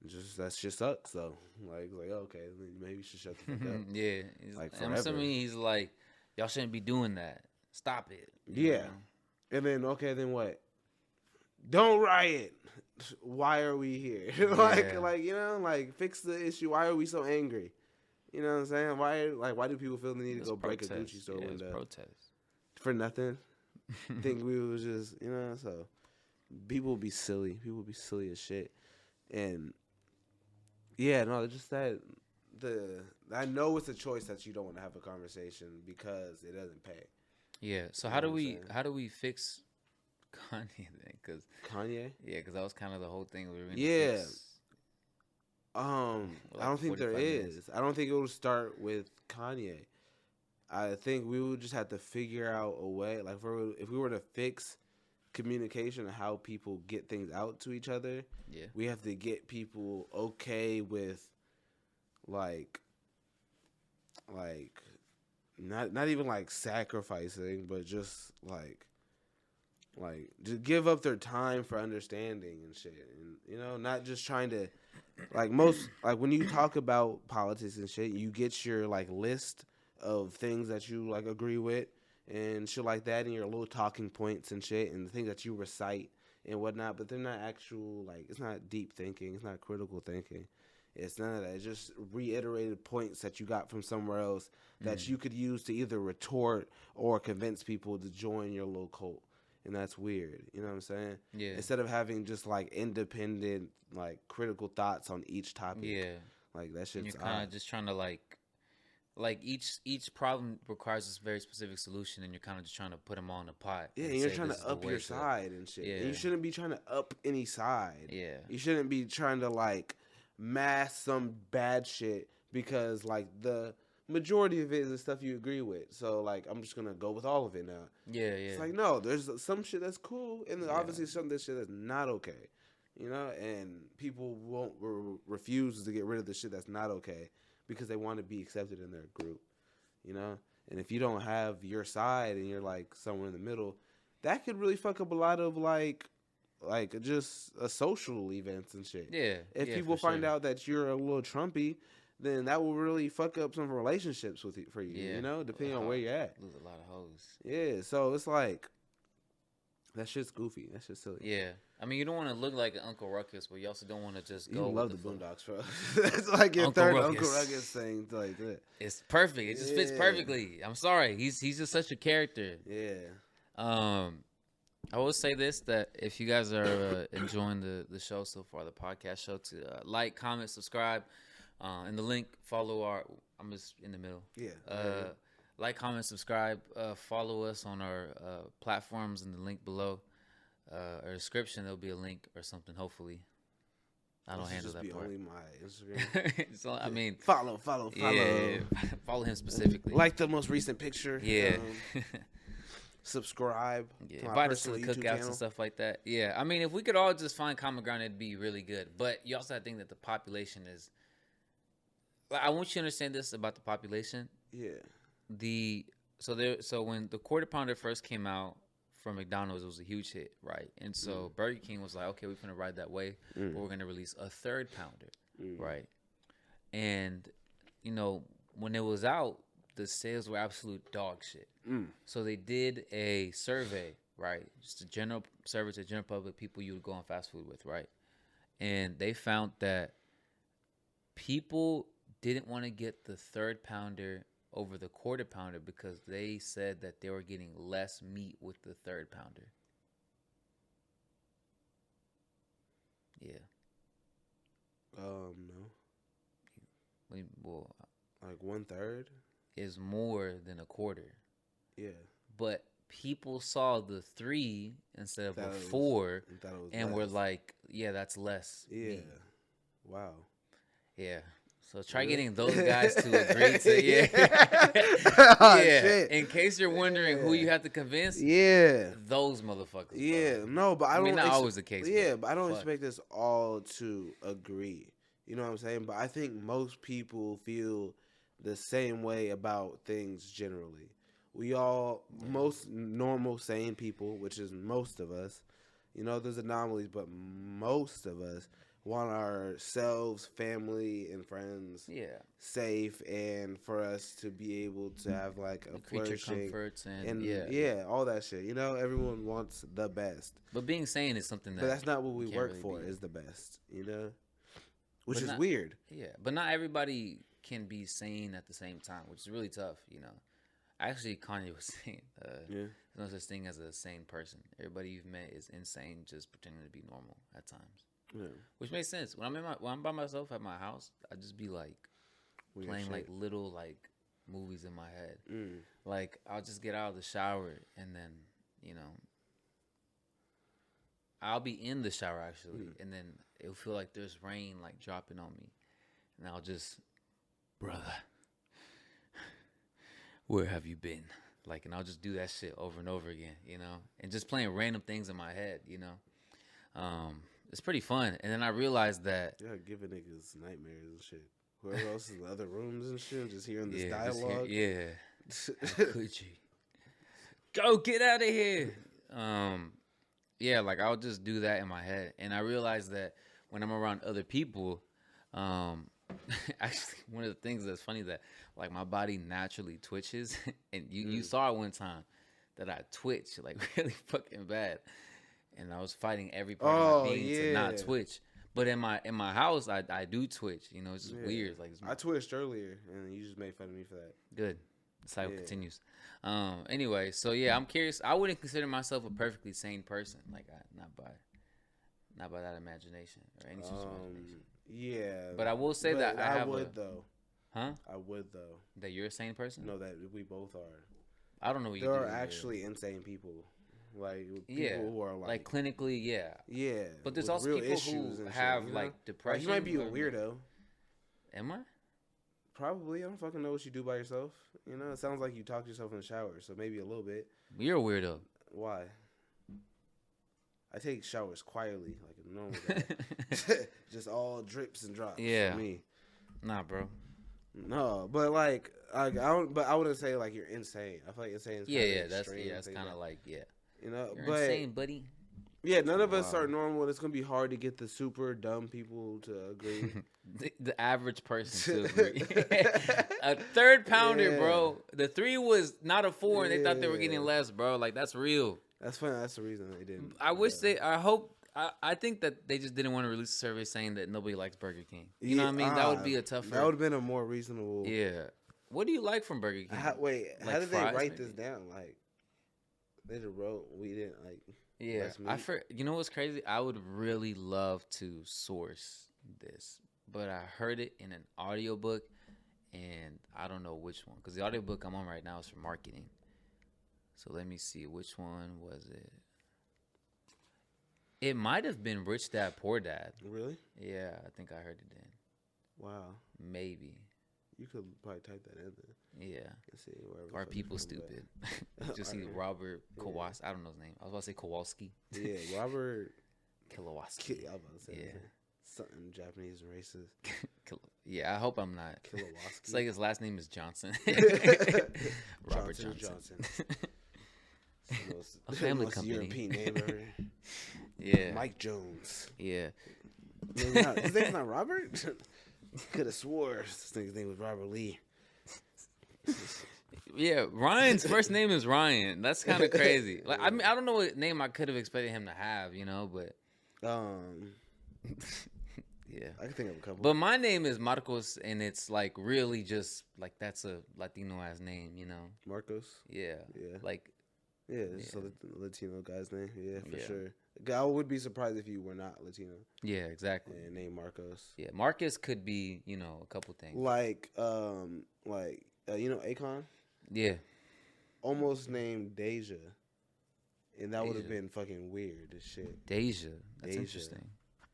Just that shit sucks. So like okay, maybe you should shut the fuck up. Yeah, like I'm assuming he's like, y'all shouldn't be doing that. Stop it. Yeah, and then then what? Don't riot. Why are we here? like fix the issue. Why are we so angry? You know what I'm saying? Why do people feel the need to go break a Gucci store window? Protest For nothing. Think we was just, so people will be silly. People will be silly as shit. And just that I know it's a choice that you don't want to have a conversation because it doesn't pay. Yeah. So how do we fix Kanye then? Cause Kanye? Yeah, because that was kind of the whole thing. I don't think there is. I don't think it will start with Kanye. I think we would just have to figure out a way. Like if we were to fix communication and how people get things out to each other, we have to get people okay with like not even like sacrificing, but just like just give up their time for understanding and shit, and not just trying to when you talk about politics and shit, you get your like list of things that you like agree with and shit like that, and your little talking points and shit, and the things that you recite and whatnot, but they're not actual, like, it's not deep thinking, it's not critical thinking. It's none of that. It's just reiterated points that you got from somewhere else that you could use to either retort or convince people to join your little cult. And that's weird. You know what I'm saying? Yeah. Instead of having just like independent, like critical thoughts on each topic. Yeah. Like that shit's and you're kind of just trying to like each problem requires this very specific solution, and you're kind of just trying to put them all in a pot. Yeah, and you're trying to up your side and shit. Yeah. And you shouldn't be trying to up any side. Yeah. You shouldn't be trying to like mask some bad shit because like the majority of it is the stuff you agree with. So like I'm just gonna go with all of it now. Yeah, yeah. It's like no, there's some shit that's cool, and then obviously some of this shit that's not okay. You know, and people won't refuse to get rid of the shit that's not okay because they want to be accepted in their group. You know, and if you don't have your side and you're like somewhere in the middle, that could really fuck up a lot of like just social events and shit. Yeah. If people find out that you're a little Trumpy, then that will really fuck up some relationships with you, for you. Yeah. You know, depending on where you're at. Lose a lot of hoes. Yeah. So it's like that shit's goofy. That shit's silly. Yeah. I mean, you don't want to look like an Uncle Ruckus, but you also don't want to just go. You love the Boondocks, bro. That's like your third Uncle Ruckus thing. Like that. It's perfect. It just fits perfectly. I'm sorry. He's just such a character. Yeah. I will say this, that if you guys are enjoying the show so far, the podcast show, to like, comment, subscribe, and the link, follow I'm just in the middle. Yeah. Like, comment, subscribe, follow us on our platforms in the link below. Or description, there'll be a link or something, hopefully. I don't handle that part. Only my Instagram. So, I mean, follow. Yeah, follow him specifically. Like the most recent picture. Yeah. Subscribe. Yeah. Invite us to the cookouts and stuff like that. Yeah. I mean, if we could all just find common ground, it'd be really good. But you also have to think that the population is. I want you to understand this about the population. Yeah. So when the Quarter Pounder first came out from McDonald's, it was a huge hit, right? And so Burger King was like, okay, we're gonna ride that way, but we're gonna release a third pounder, right? And you know, when it was out, the sales were absolute dog shit. So they did a survey, right? Just a general survey to the general public, people you would go on fast food with, right? And they found that people didn't want to get the third pounder over the Quarter Pounder because they said that they were getting less meat with the third pounder. Yeah. No. Well, like 1/3 is more than a quarter. Yeah. But people saw the 3 instead of a 4, and were like, "Yeah, that's less." Yeah. meat. Wow. Yeah. So try getting those guys to agree to Oh, yeah. Shit. In case you're wondering who you have to convince, those motherfuckers. Yeah, bro. No, but I don't. Not always the case. Yeah, but I don't expect us all to agree. You know what I'm saying? But I think most people feel the same way about things generally. We all, most normal, sane people, which is most of us. You know, there's anomalies, but most of us want ourselves, family, and friends safe, and for us to be able to have like a flourishing comforts and all that shit. You know, everyone wants the best. But being sane is something that. But that's not what we work for. Is the best. You know, which is weird. Yeah, but not everybody can be sane at the same time, which is really tough. You know, actually, Kanye was saying, "There's no such thing as a sane person. Everybody you've met is insane, just pretending to be normal at times." Yeah. Which makes sense. When I'm by myself at my house, I just be like playing like little like movies in my head. Like I'll just get out of the shower and then, you know, I'll be in the shower actually, and then it'll feel like there's rain like dropping on me, and I'll just, brother, where have you been? Like, and I'll just do that shit over and over again, you know, and just playing random things in my head, you know. It's pretty fun. And then I realized that... Yeah, giving niggas nightmares and shit. Whoever else is in the other rooms and shit, just hearing this dialogue. How could you? Go, get out of here. Yeah, like I'll just do that in my head. And I realized that when I'm around other people, actually one of the things that's funny that like my body naturally twitches. And you saw it one time that I twitch like really fucking bad. And I was fighting every part of my being to not twitch. But in my house, I do Twitch. You know, it's just weird. It's like I twitched earlier, and you just made fun of me for that. Good. The cycle continues. Anyway, so yeah, I'm curious. I wouldn't consider myself a perfectly sane person. Like, not by that imagination or any such imagination. Yeah. But I will say that I would though. Huh? I would though. That you're a sane person? No, that we both are. I don't know what you do. There are actually insane people. Like people who are like clinically, yeah. But there's also people who have like depression. You might be a weirdo. Am I? Probably. I don't fucking know what you do by yourself. You know, it sounds like you talk to yourself in the shower, so maybe a little bit. You're a weirdo. Why? I take showers quietly, like a normal guy. Just all drips and drops. Yeah. For me. Nah, bro. No, but like I wouldn't say like you're insane. I feel like insane is that's kind of like you know, you're but insane, buddy. Yeah, none of us are normal. It's gonna be hard to get the super dumb people to agree. the average person to agree. A third pounder, bro. The 3 was not a 4, and they thought they were getting less, bro. Like that's real. That's funny. That's the reason they didn't. I think that they just didn't want to release a survey saying that nobody likes Burger King. You know what I mean? That would be a tougher. That would have been a more reasonable. Yeah. What do you like from Burger King? How did they write this down? Like, they just wrote, we didn't like. Yeah. You know what's crazy? I would really love to source this, but I heard it in an audiobook, and I don't know which one. Because the audiobook I'm on right now is for marketing. So let me see. Which one was it? It might have been Rich Dad, Poor Dad. Really? Yeah, I think I heard it then. Wow. Maybe. You could probably type that in there. Yeah. Let's see, Are people stupid? Just see Robert Kowalski. I don't know his name. I was about to say Kowalski. Yeah, Robert Kilowaski. I was about to say something Japanese and racist. Yeah, I hope I'm not. Kilowaski. It's like his last name is Johnson. Robert Johnson. A family company. European name ever. Yeah. Mike Jones. Yeah. His name's not Robert? Could have swore this nigga's name was Robert Lee. Yeah, Ryan's first name is Ryan. That's kind of crazy. Like, I mean, I don't know what name I could have expected him to have, you know, but yeah, I can think of a couple. But my name is Marcos, and it's like really just like that's a Latino ass name, you know. Marcos. Yeah. Like. Yeah, it's a Latino guy's name. Yeah, for sure. I would be surprised if you were not Latino. Yeah, exactly. And named Marcos. Yeah, Marcus could be, you know, a couple things. Like you know, Akon. Yeah. Almost named Deja, and that would have been fucking weird as shit. Deja, that's interesting.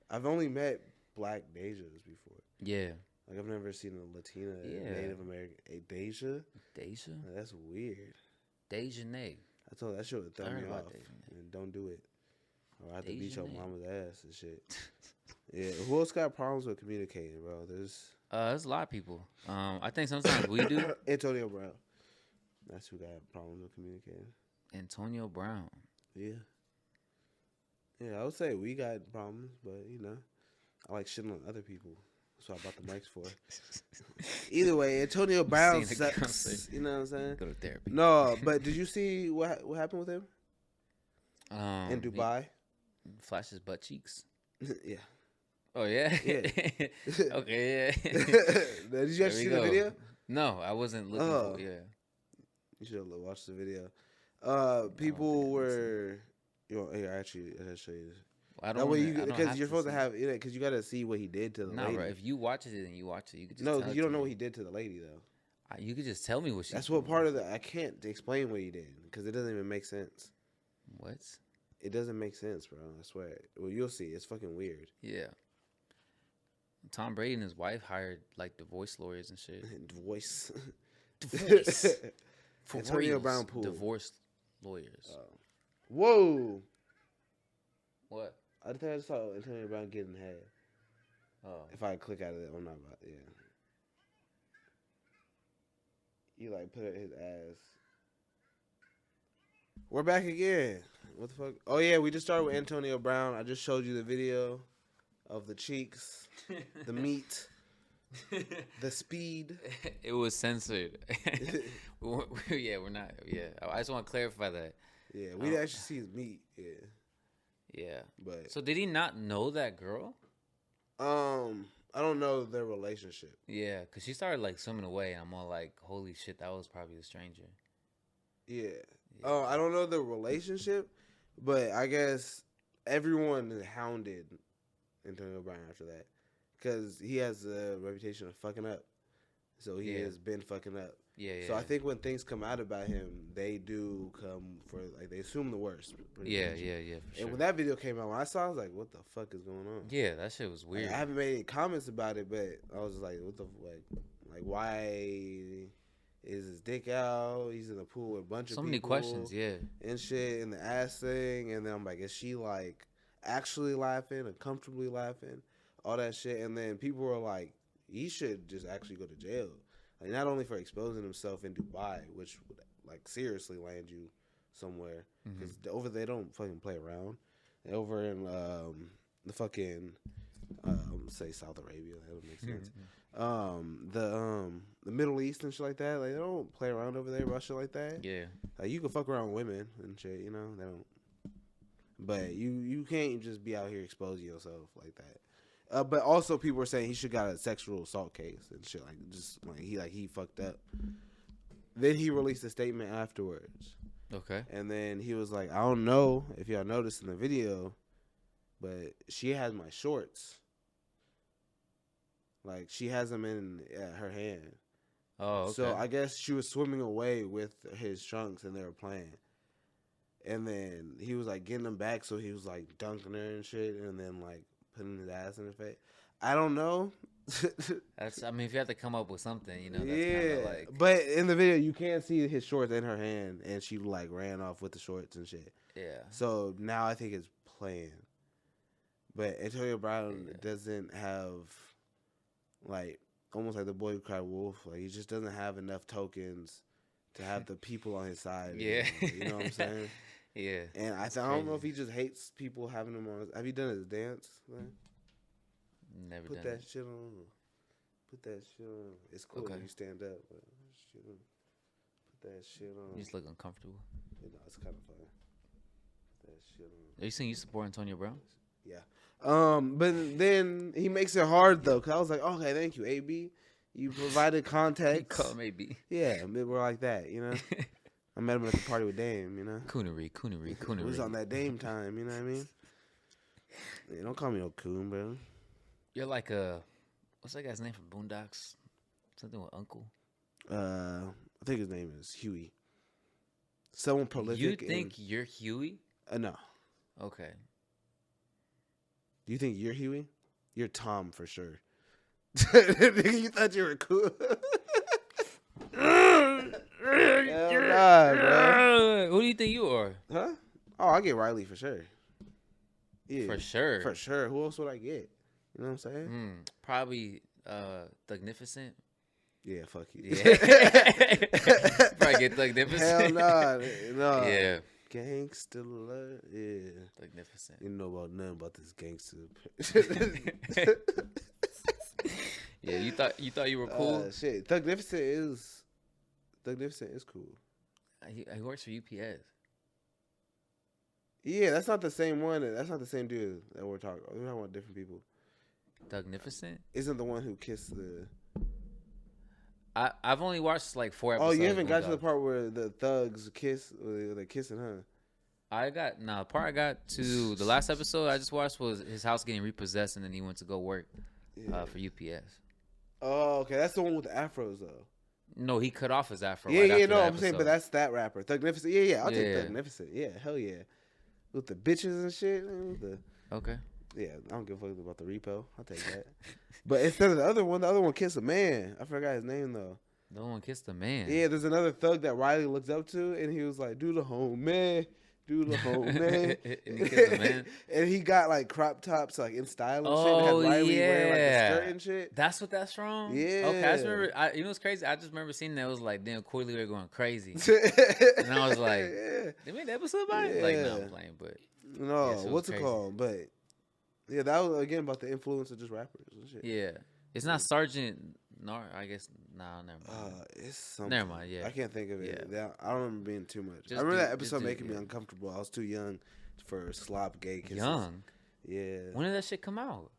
I've only met black Dejas before. Yeah. Like I've never seen a Latina Native American. A Deja. Deja. That's weird. Dejanay. I told that shit would throw me off. And don't do it. Or I have to beat your mama's ass and shit. Yeah. Who else got problems with communicating, bro? There's a lot of people. I think sometimes we do. Antonio Brown. That's who got problems with communicating. Antonio Brown. Yeah. Yeah, I would say we got problems, but you know, I like shitting on other people. That's what I bought the mics for. Either way, Antonio Brown sucks. You know what I'm saying? Go to therapy. No, but did you see what happened with him? In Dubai? Flash his butt cheeks. Yeah. Oh, yeah? Yeah. Okay, yeah. Did you actually see the video? No, I wasn't looking for it, yeah. You should have watched the video. People were... Here, actually, I'll show you this. I don't because you're supposed to have it because you got to see what he did to the lady. Bro, if you watch it and you watch it, you could just because you don't know what he did to the lady though. You could just tell me what she. That's what part of the I can't explain what he did because it doesn't even make sense. What? It doesn't make sense, bro. I swear. Well, you'll see. It's fucking weird. Yeah. Tom Brady and his wife hired like divorce lawyers and shit. Divorce. For Antonio Brown pool. Divorce lawyers. Whoa. What? I think I just saw Antonio Brown getting head. Oh. If I click out of it, I'm not about. Yeah. You like put it his ass. We're back again. What the fuck? Oh yeah, we just started with Antonio Brown. I just showed you the video of the cheeks, the meat, the speed. It was censored. Yeah, we're not. Yeah, I just want to clarify that. Yeah, we actually see his meat. Yeah. Yeah. But so did he not know that girl? I don't know their relationship. Yeah, because she started like swimming away. I'm all like, holy shit, that was probably a stranger. Yeah. Oh, I don't know the relationship, but I guess everyone hounded Antonio Brown after that because he has a reputation of fucking up. So he has been fucking up. Yeah. So I think when things come out about him, they do come for like they assume the worst. Yeah, for sure. And when that video came out, when I saw, it, I was like, "What the fuck is going on?" Yeah, that shit was weird. Like, I haven't made any comments about it, but I was like, "What the like? Why is his dick out? He's in the pool with a bunch of people. So many questions, yeah, and shit, and the ass thing." And then I'm like, "Is she like actually laughing, uncomfortably laughing, all that shit?" And then people were like, "He should just actually go to jail." Like, not only for exposing himself in Dubai, which would like seriously land you somewhere, because over there they don't fucking play around. Over in the fucking say South Arabia, that would make sense. The Middle East and shit like that, like they don't play around over there about shit like that. Yeah, like you can fuck around with women and shit, you know. They don't, but you can't just be out here exposing yourself like that. But also people were saying he should got a sexual assault case and shit, like just like he fucked up. Then he released a statement afterwards. Okay. And then he was like, "I don't know if y'all noticed in the video, but she has my shorts. Like she has them in her hand." Oh, okay. So I guess she was swimming away with his trunks and they were playing. And then he was like getting them back, so he was like dunking her and shit, and then like putting his ass in her face. I don't know. I mean, if you have to come up with something, you know. That's yeah, like... but in the video you can't see his shorts in her hand, and she like ran off with the shorts and shit. Yeah. So now I think it's playing, but Antonio Brown doesn't have like almost like the boy who cried wolf. Like he just doesn't have enough tokens to have the people on his side. Yeah, anymore, you know what I'm saying. Yeah. And I don't know if he just hates people having him on. Have you done his dance? Man? Never Put done that it. shit on. Put that shit on. It's cool when you stand up, but put that shit on. You just look uncomfortable. You know, it's kind of fun. Put that shit on. Are you saying you support Antonio Brown? Yeah. But then he makes it hard though, cause I was like, okay, thank you, AB. You provided context. Call him AB. Yeah, we're like that, you know. I met him at the party with Dame, you know. Coonery. It was on that Dame time, you know what I mean? Yeah, don't call me no coon, bro. You're like what's that guy's name from Boondocks? Something with Uncle. I think his name is Huey. Someone prolific. You think you're Huey? No. Okay. Do you think you're Huey? You're Tom for sure. You thought you were cool. Hell nah, bro. Who do you think you are? Huh? Oh, I get Riley for sure. Yeah, for sure. For sure. Who else would I get? You know what I'm saying? Probably Thugnificent. Yeah, fuck you. Yeah. Probably get Thugnificent. Hell nah. No. Yeah. Gangsta love. Yeah. Thugnificent. You know about nothing about this gangster. Yeah, you thought you were cool? Shit. Thugnificent is cool. He works for UPS. Yeah, that's not the same one. That's not the same dude that we're talking about. We're talking about different people. Thugnificent? Isn't the one who kissed the... I've only watched like 4 episodes. Oh, you haven't got to the part where the thugs kiss, or they're kissing, huh? The part I got to the last episode I just watched was his house getting repossessed, and then he went to go work for UPS. Oh, okay. That's the one with the afros, though. No, he cut off his afro. Yeah, right no, I'm saying, but that's that rapper. Thugnificent. Yeah, I'll take Thugnificent. Yeah, hell yeah. With the bitches and shit. Okay. Yeah, I don't give a fuck about the repo. I'll take that. But instead of the other one kissed a man. I forgot his name, though. The one kissed a man. Yeah, there's another thug that Riley looks up to, and he was like, do the home, man. Do the whole man. And he kissed a man. And he got like crop tops like in style and shit. And had Riley wearing like a skirt and shit. That's what that's from? Yeah. Okay, I just remember, you know what's crazy? I just remember seeing that. It was like, damn, Coily were going crazy. And I was like, they made an episode about it? Like, no, I'm playing, but. No, what's it called? But, yeah, that was, again, about the influence of just rappers and shit. Yeah. It's not Sergeant... No, I guess never mind. It's something. Never mind. Yeah, I can't think of it. Yeah. I don't remember being too much. I Just remember that episode making me uncomfortable. I was too young for slop gay kisses. Young. Yeah. When did that shit come out?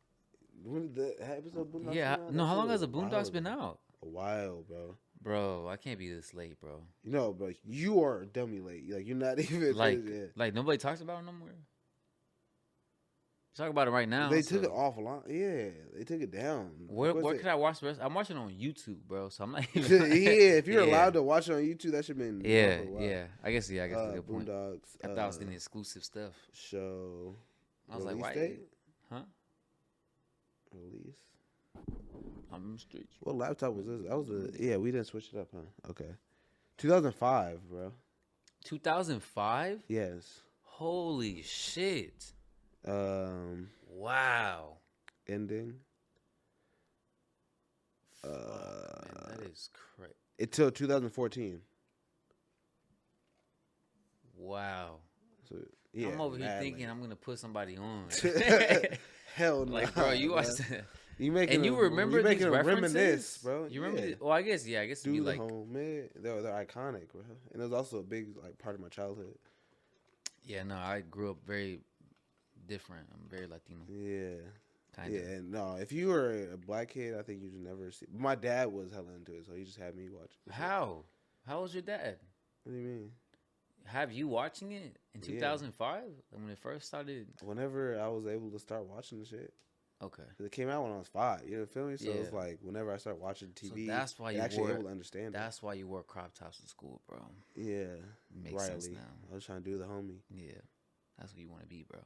When did the episode Boondocks Yeah, come out? no. How long has the Boondocks been out? A while, bro. Bro, I can't be this late, bro. No, bro, you are dummy late. Like you're not even like nobody talks about it no more. Talk about it right now. They took it off a lot. Yeah, they took it down. Where could I watch the rest? I'm watching it on YouTube, bro. So I'm like, yeah, if you're allowed to watch it on YouTube, that should have been. Yeah. I guess that's a good point. Boondocks. I thought I was getting exclusive stuff. Show. I was like, why? Date? Huh? Release. I'm in the streets. What laptop was this? That was we didn't switch it up, huh? Okay. 2005, bro. 2005? Yes. Holy shit. Wow. Ending. Man, that is crazy. Until 2014. Wow. So yeah, I'm over here thinking I'm gonna put somebody on. Hell no. Like, bro, you watched you making and you remember these references, reminisce, bro. You remember? Well, I guess it'd be like home, man. They're iconic, bro. And it was also a big like part of my childhood. Yeah, no, I grew up very different. I'm very Latino. Yeah. Kind of. Yeah, no. If you were a black kid, I think you should never see. My dad was hella into it, so he just had me watch it. How? How was your dad? What do you mean? Have you watching it in 2005 when it first started? Whenever I was able to start watching the shit. Okay. Because it came out when I was 5. You know, feel me? So Yeah. it's like whenever I start watching TV, so that's why you actually able to understand. That's why you wore crop tops to school, bro. Yeah. Makes sense now. I was trying to do the homie. Yeah. That's what you want to be, bro.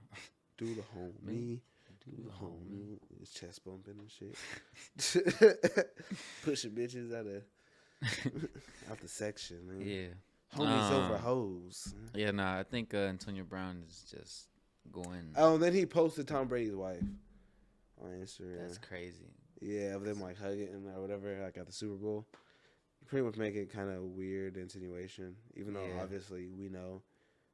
Do the homie. Do the homie. His chest bumping and shit. Pushing bitches out the section, man. Yeah. Homies over hoes. Yeah, nah, I think Antonio Brown is just going. Oh, and then he posted Tom Brady's wife on Instagram. That's crazy. Yeah, of them like hugging or whatever, like at the Super Bowl. Pretty much make it kind of weird insinuation, even though obviously we know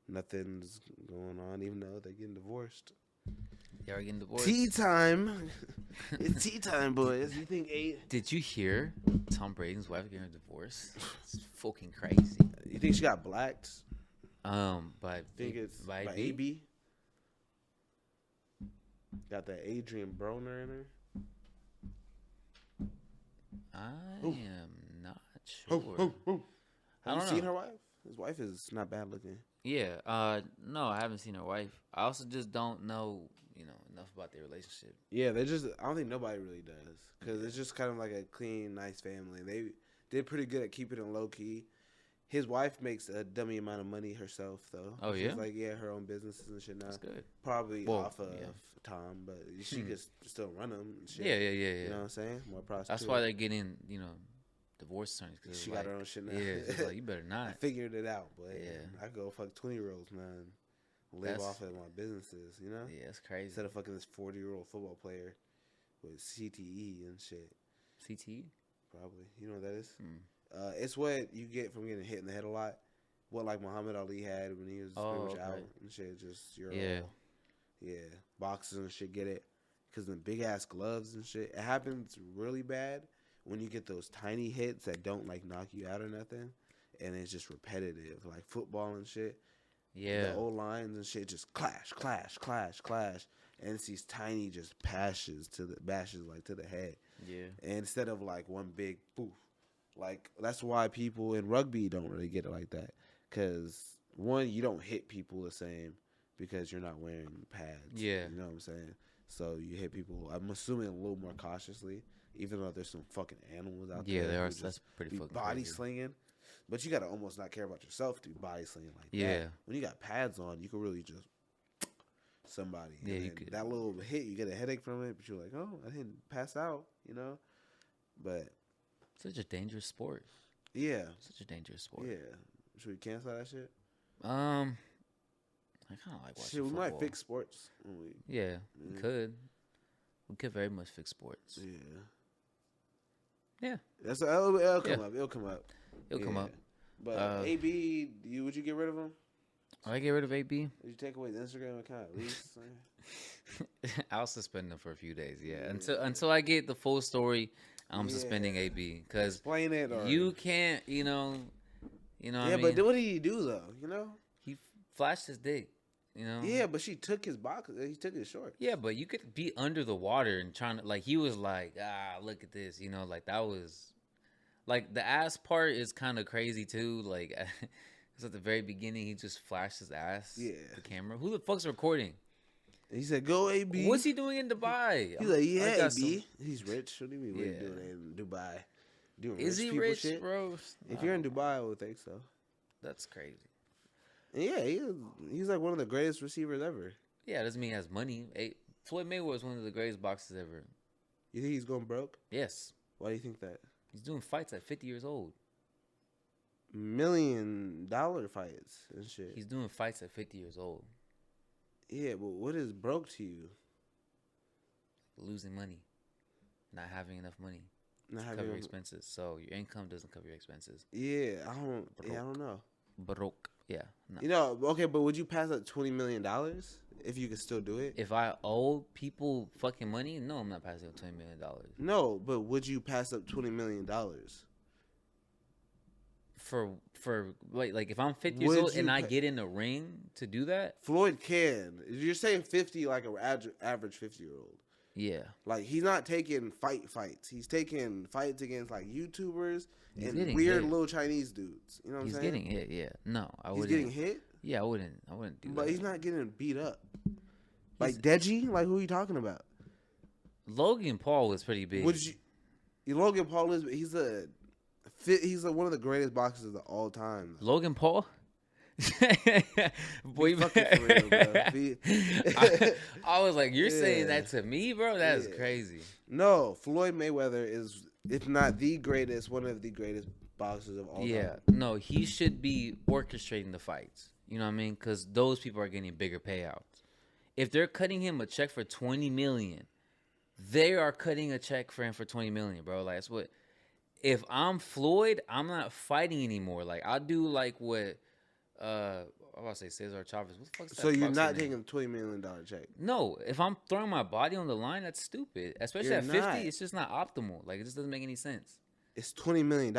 nothing's going on, even though they're getting divorced. They are getting divorced. Tea time. It's tea time, boys. You think 8? Did you hear Tom Brady's wife getting a divorce? It's fucking crazy. You think she got blacked? By think it's by AB. Got that Adrian Broner in her. I am not sure. Have you seen her wife? His wife is not bad looking. Yeah. No, I haven't seen her wife. I also just don't know, enough about their relationship. Yeah, I don't think nobody really does. Because it's just kind of like a clean, nice family. They did pretty good at keeping it low key. His wife makes a dummy amount of money herself, though. Oh, yeah? She's like, her own businesses and shit now. That's good. Probably off of Tom, but she could still run them and shit. Yeah. You know what I'm saying? More prostitutes. That's why they're getting, divorce attorneys. Cause she got her own shit now. Yeah, she's like, you better not. I figured it out, but yeah. I go fuck 20-year-olds, man. Live off of my businesses, you know? Yeah, it's crazy. Instead of fucking this 40-year-old football player with CTE and shit. CTE? Probably. You know what that is? It's what you get from getting hit in the head a lot. What like Muhammad Ali had when he was pretty much out and shit. Just boxers and shit get it because the big ass gloves and shit. It happens really bad when you get those tiny hits that don't like knock you out or nothing, and it's just repetitive like football and shit. Yeah, the old lines and shit just clash, and it's these tiny just bashes to the head. Yeah, and instead of like one big poof. Like, that's why people in rugby don't really get it like that. Because, one, you don't hit people the same because you're not wearing pads. Yeah. You know what I'm saying? So, you hit people, I'm assuming, a little more cautiously, even though there's some fucking animals out there. Yeah, there are. That's pretty fucking body crazy. slinging. But you got to almost not care about yourself to be body slinging like that. Yeah. When you got pads on, you can really just somebody. Yeah, you could. That little hit, you get a headache from it, but you're like, oh, I didn't pass out, But... such a dangerous sport. Yeah. Such a dangerous sport. Yeah. Should we cancel that shit? I kind of like watching shit, we football. might fix sports. We could. We could very much fix sports. Yeah. It'll come up. It'll come up. It'll come up. But AB, would you get rid of him? I get rid of AB? Would you take away the Instagram account at least? I'll suspend him for a few days. Yeah. Until I get the full story. I'm suspending AB because explain it. Or... you can't, Yeah, but what did he do though? He flashed his dick You know? Yeah, but she took his boxes. He took his shorts. Yeah, but you could be under the water and trying to like. He was like, look at this. You know, like that was like the ass part is kind of crazy too. Like, because at the very beginning he just flashed his ass. Yeah. The camera. Who the fuck's recording? He said, "Go AB." What's he doing in Dubai? He's like, "Yeah, AB." He's rich. What do you mean? What are you doing in Dubai? Doing is rich he people rich, shit? bro? If you're in Dubai, I would think so. That's crazy. And yeah, he's like one of the greatest receivers ever. Yeah, doesn't mean he has money. Floyd Mayweather is one of the greatest boxers ever. You think he's going broke? Yes. Why do you think that? He's doing fights at 50 years old. $1 million fights and shit. He's doing fights at 50 years old. Yeah, but what is broke to you? Losing money. Not having enough money to cover your expenses. So your income doesn't cover your expenses. Yeah, I don't know. Broke. Yeah. No. You know, okay, but would you pass up $20 million if you could still do it? If I owe people fucking money, no, I'm not passing up $20 million. No, but would you pass up $20 million? For like if I'm 50 years old and I get in the ring to do that? Floyd can. You're saying 50 like an average 50-year-old. Yeah. Like, he's not taking fights. He's taking fights against, like, YouTubers and weird little Chinese dudes. You know what I'm saying? He's getting hit, yeah. No, I wouldn't. He's getting hit? Yeah, I wouldn't do that. But he's not getting beat up. Like, Deji? Like, who are you talking about? Logan Paul was pretty big. Logan Paul is... He's one of the greatest boxers of all time. Logan Paul? Boy, fucking for real, bro. I was like, you're saying that to me, bro? That's crazy. No, Floyd Mayweather is, if not the greatest, one of the greatest boxers of all time. Yeah, no, he should be orchestrating the fights. You know what I mean? Because those people are getting bigger payouts. If they're cutting him a check for $20 million, they are cutting a check for him for $20 million, bro. Like, that's what. If I'm Floyd, I'm not fighting anymore. Like, I'll do like what. I was about to say Cesar Chavez. What the fuck is that? So you're not taking a $20 million check? No. If I'm throwing my body on the line, that's stupid. Especially at 50, it's just not optimal. Like, it just doesn't make any sense. It's $20 million.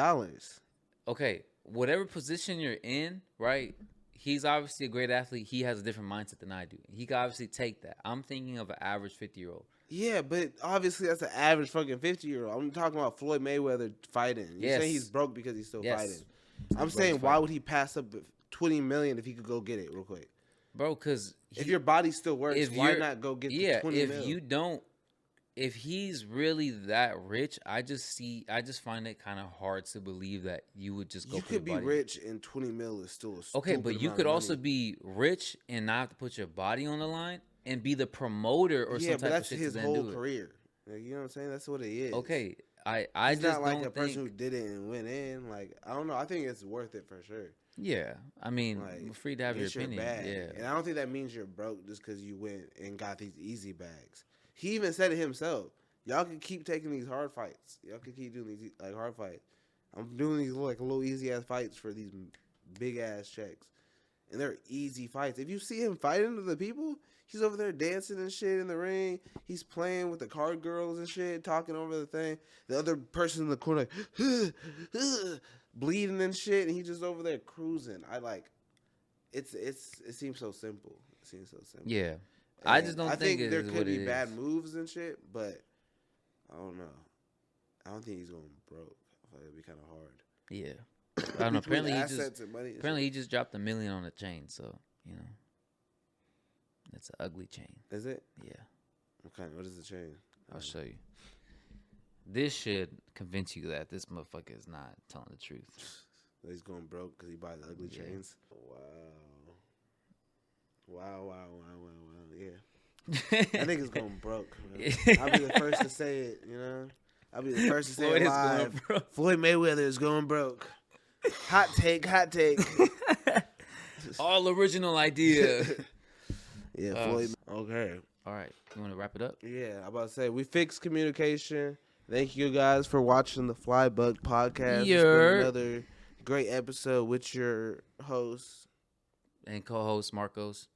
Okay, whatever position you're in, right? He's obviously a great athlete. He has a different mindset than I do. He can obviously take that. I'm thinking of an average 50-year-old. Yeah, but obviously that's an average fucking 50-year-old. I'm talking about Floyd Mayweather fighting. You're saying he's broke because he's still fighting. I'm saying, why would he pass up $20 million if he could go get it real quick? Bro, because if your body still works, why not go get the $20 million? If he's really that rich, I just find it kind of hard to believe that you would just go. You could be rich and $20 million is still a okay, but you could also be rich and not have to put your body on the line and be the promoter or some type of shit. Yeah, but that's his whole career. Like, you know what I'm saying? That's what it is. Okay, I He's just not like don't a person who did it and went in. Like, I don't know. I think it's worth it for sure. Yeah, I mean, like, you're free to have your opinion. Yeah, and I don't think that means you're broke just because you went and got these easy bags. He even said it himself. Y'all can keep taking these hard fights. Y'all can keep doing these like hard fights. I'm doing these like little easy ass fights for these big ass checks, and they're easy fights. If you see him fighting with the people, he's over there dancing and shit in the ring. He's playing with the card girls and shit, talking over the thing. The other person in the corner, like, bleeding and shit, and he's just over there cruising. It seems so simple. It seems so simple. Yeah, and I just don't think there could be bad moves and shit, but I don't know. I don't think he's going broke. I feel like it'd be kind of hard. Yeah, I don't know. Apparently he just dropped $1 million on the chain, so you know, it's an ugly chain. Is it? Yeah. Okay. What is the chain? I'll show you. This should convince you that this motherfucker is not telling the truth. He's going broke because he buys the ugly chains. Wow. Yeah. I think it's going broke. I'll be the first to say it, you know? I'll be the first to say it live. Floyd Mayweather is going broke. Hot take. All original idea. Yeah, Floyd. Okay. All right. You want to wrap it up? Yeah, I'm about to say, we fixed communication. Thank you guys for watching the Flybuck podcast. It's been another great episode with your host. And co-host Marcos.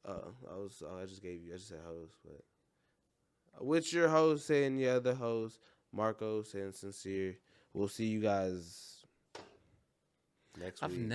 I just said host, but with your host and the other host, Marcos and Sincere. We'll see you guys next week.